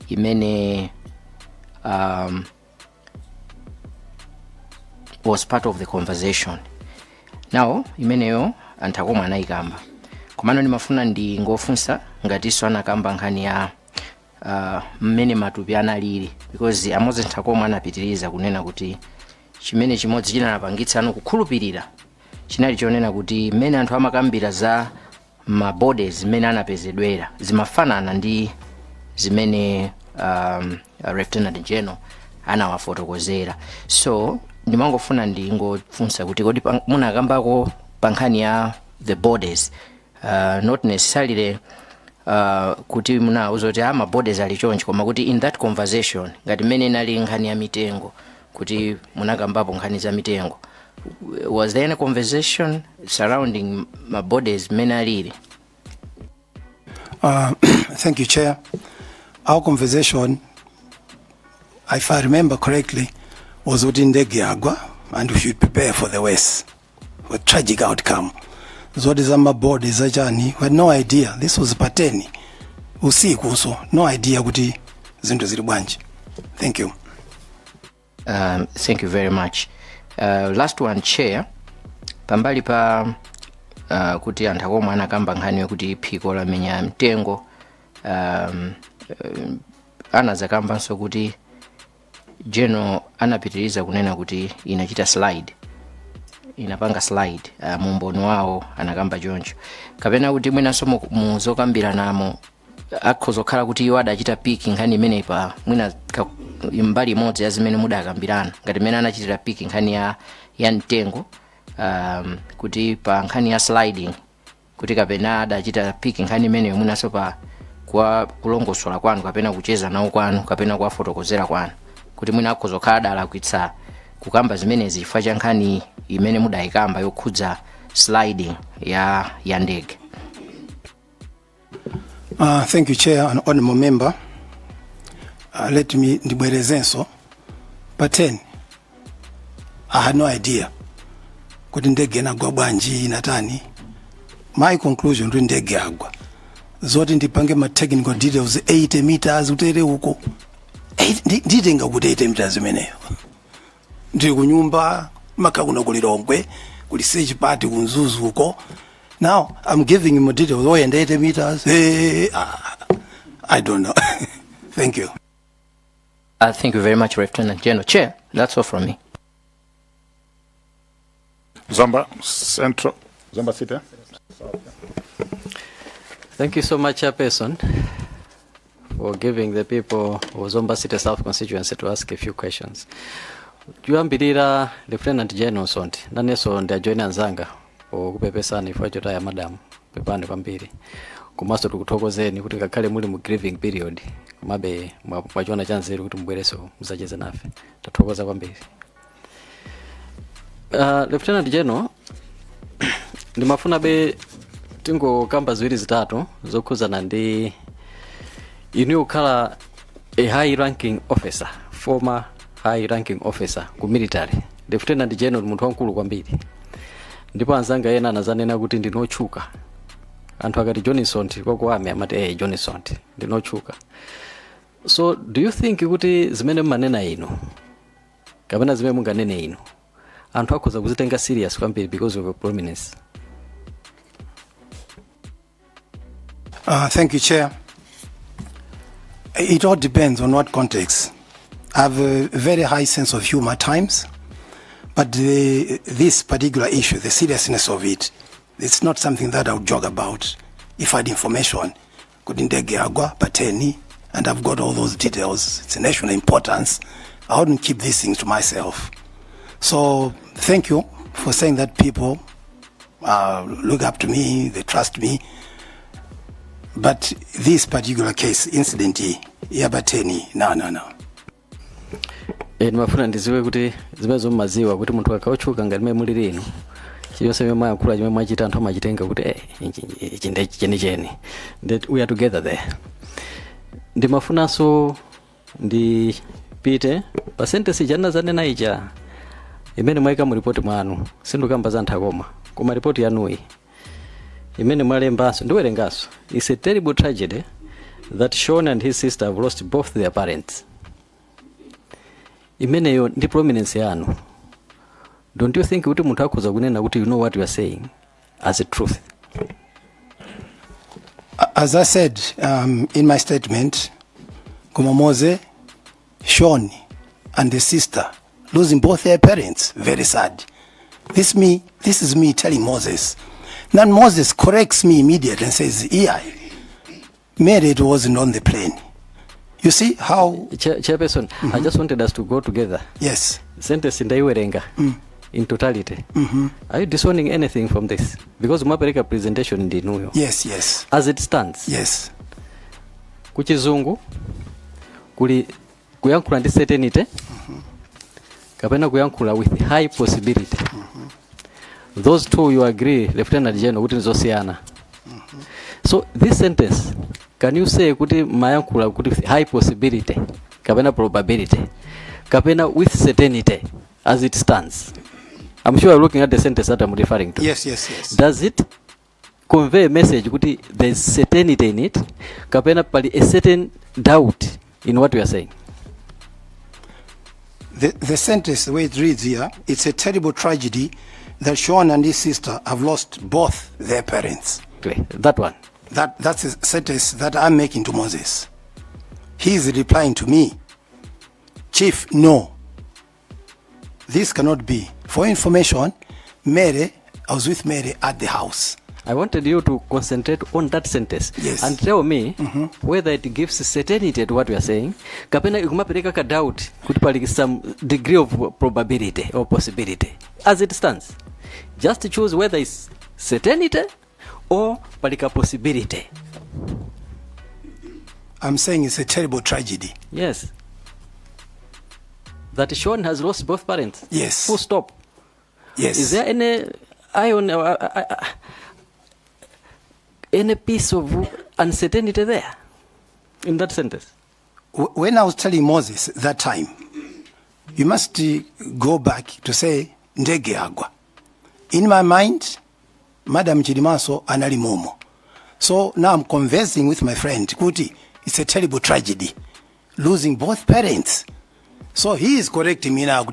imene was part of the conversation. Now imeneyo anthu akomwe anayikamba, komano ndimafuna ngofunsa ngatiso anakamba nkhani ya mmene matupi analili, because amoze anthu akomwe anapitiriza kunena kuti chimene chimodzi chinapangitsa ano kukhulupirira chinali chonena kuti mmene anthu amakambira za mabodies mmene anapezedwera zimafanana ndi zimene Lieutenant General anawafotokozera. So ndimangofuna ngofunsa kuti kodi munakambako pa nkhani ya the bodies, not necessarily kuti munauza kuti mabodies ali chonchi, koma kuti in that conversation ngati mmene inali nkhani ya mitengo kuti munakambapo nkhani za mitengo, was there any conversation surrounding my bodies mmene alili? Thank you, Chair. Our conversation, if I remember correctly, was within the Giagwa, and we should prepare for the worst, for a tragic outcome. Zodizama board is a journey. We had no idea. This was pateni. Usiku so no idea kuti zinto zili bwanji. Thank you. Thank you very much. Last one, Chair. Pambali pa kuti anthu akomwe anakamba nkhani yokuti phiko lamenya mtengo, anazakambanso kuti General anapitiriza kunena kuti inachita slide, inapanga slide, mumboni wawo anakamba choncho, kapena kuti mwinanso muzokambira namo akhozokhala kuti iwo adachita piki nkhani imene pa mwina mbali imodzi ya zimene mudakambirana ngati mmene anachitira piki nkhani ya mtengo, kuti pa nkhani ya sliding kuti kapena adachita piki nkhani imene mwinanso pa kwa kulongosola kwanu kapena kucheza nawo kwanu kapena kwa fotokozera kwanu kuti mwina akhozokhala dala kuitsa kukamba zimene zifa cha nkhani imene mudayikamba yokhudza sliding ya ndege. Thank you, Chair and honorable member. Let me ndibwerezenso. But then, I had no idea. Kuti ndege inagwa bwanji natani. My conclusion ndi ndege yagwa. Zoti ndipange ma technical details 80 meters utere huko. Nditenga kuti 80 meters imeneyo. Ndiri kunyumba makakuna kulirongwe kuli stage party kunzuzu huko. Now I'm giving him a details. Oh, and 80 meters. I don't know. Thank you. Thank you very much, Lieutenant General. Chair, that's all from me. Zomba Central, Zomba City. Thank you so much, Chairperson, for giving the people of Zomba City South constituency to ask a few questions. Juambirira Lieutenant General Msonthi naneso ndiajoina nzanga okupepesani ifo chota ya madam pepande pambiri komanso tikuthokozeni kuti ngakhale muli mu grieving period komabe mwachona chanzeru kuti mbwereso muzacheze nafe. Tathokoza kwambiri. Lieutenant General, ndimafuna be tingokamba ziwiri zitatu zokhuzana ndi inu kukhala a high ranking officer, former high ranking officer ku military. Lieutenant General munthu wankulu kwambiri, ndipo anzanga ena anazanena kuti ndinotchuka. Anthu akati Msonthi kwakwame amati Msonthi ndinotchuka. So do you think kuti zimene mmanena inu kapena zimene munganene inu anthu akhoza kuzitenga serious kwambiri because of your prominence? Thank you, Chair. It all depends on what context. I have a very high sense of humor at times, but this particular issue, the seriousness of it, it's not something that I would joke about. If I had information, and I've got all those details, it's a national importance, I wouldn't keep these things to myself. So thank you for saying that people look up to me, they trust me. But this particular case, incident, no. Ndimafuna ndiziwe kuti zimezo mmaziwa kuti munthu akauchuka ngati mmene muli lino chiyonse mmene mwakula chimene mwachita anthu amachitenga kuti cheni that we are together there. Ndimafunanso ndipite pa sentence chanena zanena ija imene mwayika mu report mwanu sindukamba za anthu akoma koma report yanuyi imene mwalembanso ndiwerenganso. It's a terrible tragedy that Sean and his sister have lost both their parents. Imeneyo ndi prominence yanu. Don't you think kuti munthu akhoza kunena kuti you know what you are saying as a truth? As I said in my statement, Kumamoze, Sean, and the sister losing both their parents, very sad. This is me telling Moses. Then Moses corrects me immediately and says, yeah, Mary wasn't on the plane. You see how... Chairperson, I just wanted us to go together. Yes. Sentence indaiwerenga in totality. Are you disowning anything from this? Because umapereka presentation ndi nuyo. Yes, yes. As it stands. Yes. Kuchizungu, kuli kuyankhula ndi certainty, kapena kuyankhula with high possibility. Those two you agree, Lieutenant General, kuti nzosiyana. So this sentence, can you say kuti mayankhula kuti high possibility, kapena probability, kapena with certainty as it stands? I'm sure you're looking at the sentence that I'm referring to. Yes, yes, yes. Does it convey a message kuti there's certainty in it, kapena pali a certain doubt in what we are saying? The sentence, the way it reads here, it's a terrible tragedy that Sean and his sister have lost both their parents. Okay, that one. That's a sentence that I'm making to Moses. He's replying to me, Chief, no. This cannot be. For information, I was with Mary at the house. I wanted you to concentrate on that sentence. Yes. And tell me whether it gives certainty to what we are saying. Kapena ikumapereka ka doubt kuti pali some degree of probability or possibility. As it stands, just choose whether it's certainty or palika possibility. I'm saying it's a terrible tragedy. Yes. That Sean has lost both parents. Yes. Full stop. Yes. Is there any piece of uncertainty there in that sentence? When I was telling Moses that time, you must go back to say ndege agwa. In my mind, Madam Chirimaso anali momo. So now I'm conversing with my friend Kuti. It's a terrible tragedy, losing both parents. So he is correcting me now.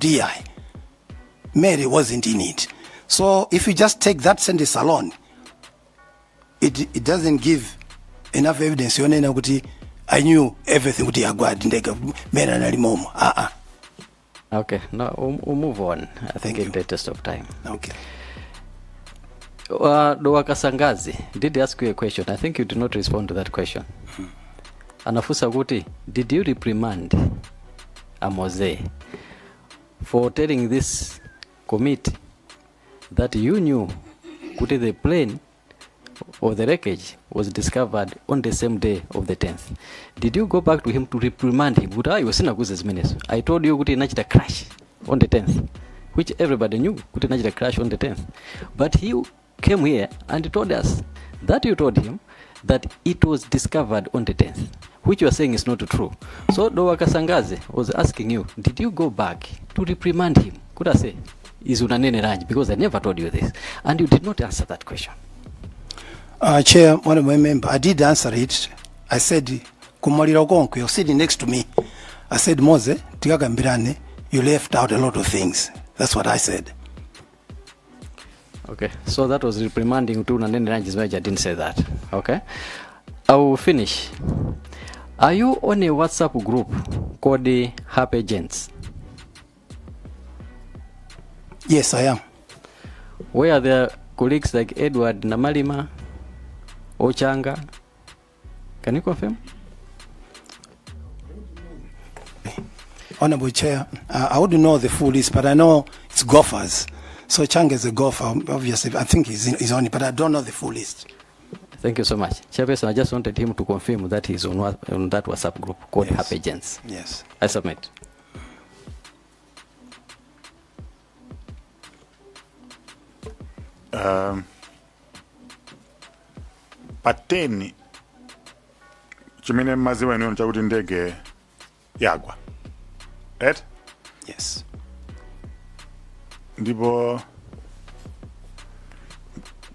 Mary wasn't in it. So if you just take that sentence alone, it doesn't give enough evidence. I knew everything. Okay, now we'll move on. I think in the interest of time. Okay. Doa Kasangazi did ask you a question. I think you did not respond to that question. Anafusa Guti, did you reprimand Amoze for telling this committee that you knew Kuti the plane or the wreckage was discovered on the same day of the 10th? Did you go back to him to reprimand him? I told you Kuti Nachita crash on the 10th, which everybody knew Kuti Nachita crash on the 10th. But he came here and told us that you told him that it was discovered on the 10th, which you are saying is not true. So Doa Kasangazi was asking you, did you go back to reprimand him? Could I say, is unanene range? Because I never told you this. And you did not answer that question. Chair, one of my members, I did answer it. I said, Kumalira Gonko, you're sitting next to me. I said, Mose, Tigagambirane, you left out a lot of things. That's what I said. Okay, so that was reprimanding to Nanene Ranges Major. I didn't say that. Okay, I will finish. Are you on a WhatsApp group called the Happy Agents? Yes, I am. Where are there colleagues like Edward Namalima, Ochanga? Can you confirm? Honorable Chair, I wouldn't know the full list, but I know it's golfers. So Chang is a golfer, obviously. I think he's on it, but I don't know the full list. Thank you so much. Chairperson, I just wanted him to confirm that he's on that WhatsApp group called Happy Agents. Yes. I submit. Pateni chimene maziwa ino chakuti ndege yagwa. Right? Yes. Ndipo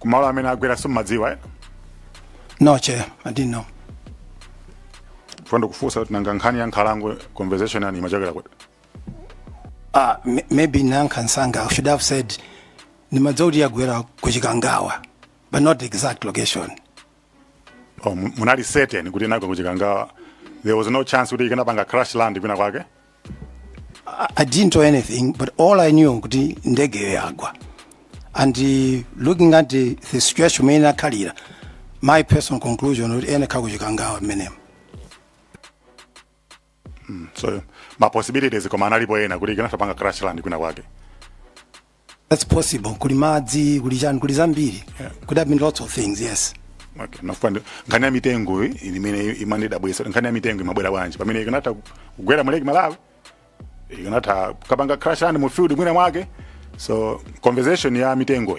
kumalo amene agwera simumadziwa No, Chair, I didn't know. Fundo kufusa kuti nanga nkhani ya Nkhalango conversation yani imachokera kuti. Maybe Nankansanga should have said Nimadzodi Agwera Kuchikangawa, but not the exact location. Oh, munali certain kuti nako kuchikangawa. There was no chance kuti ikanapanga crash land kwina kwake. I didn't know anything, but all I knew kuti ndege yagwa. And looking at the situation mena kalira, my personal conclusion would ene kakuchikangawa menem. So my possibilities koma analipo ena kuti ikanapanga crash land kwina kwake. That's possible. Kulimadzi, kulizambiri. Could have been lots of things, yes. Okay, nafuanda nkhani ya mitengo imene imanida bwesa nkhani ya mitengo imabwera bwanji pamene ikanatha kugwera muleki Malawi ikanatha kapanga crash land mu field mwina mwake. So conversation ya mitengo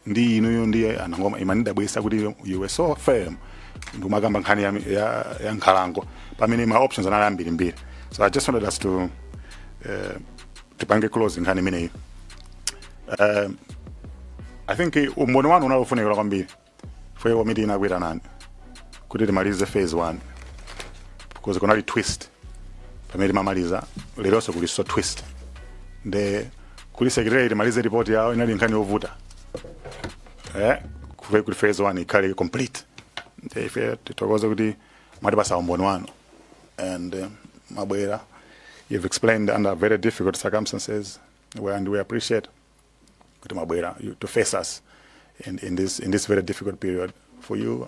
ndi inuyo ndiye anangoma imanida bwesa kuti you were so firm ndumakamba nkhani ya Nkhalango pamene ma options anali ambiri mbiri. So I just wanted us to tipange close nkhani imene I think umbono wanu unalofunika kwambiri for your meeting agwira nani kuti timalize phase 1 because kunali twist pamene mamaliza lero so kuli so twist nde kuli secretary timalize report yao inali nkhani yovuta kuli phase 1 ikali complete nde ife titokoza kuti mwati basa umbono wanu and mabwera you've explained under very difficult circumstances and we appreciate kuti mabwera you to face us in this very difficult period for you.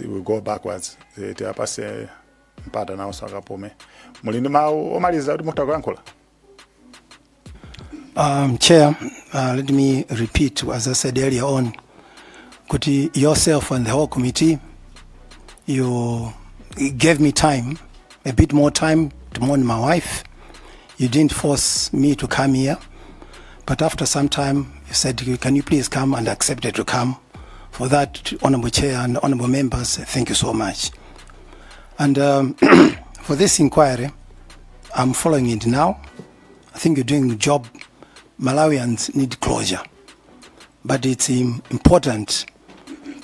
We go backwards. Tiapase mpata na usakapome. Mulindi mau omaliza kuti mutakuyankhula. Chair, let me repeat as I said earlier on. Kuti yourself and the whole committee, you gave me time, a bit more time to mourn my wife. You didn't force me to come here, but after some time, you said, can you please come, and I accepted to come. For that, Honorable Chair and Honorable Members, thank you so much. And for this inquiry, I'm following it now. I think you're doing the job. Malawians need closure. But it's important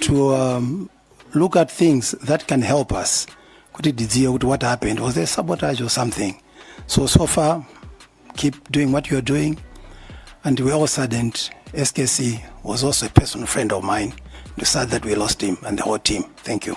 to look at things that can help us. Could it deal with what happened? Was there sabotage or something? So far, keep doing what you're doing. And we all saddened. SKC was also a personal friend of mine. We're sad that we lost him and the whole team. Thank you.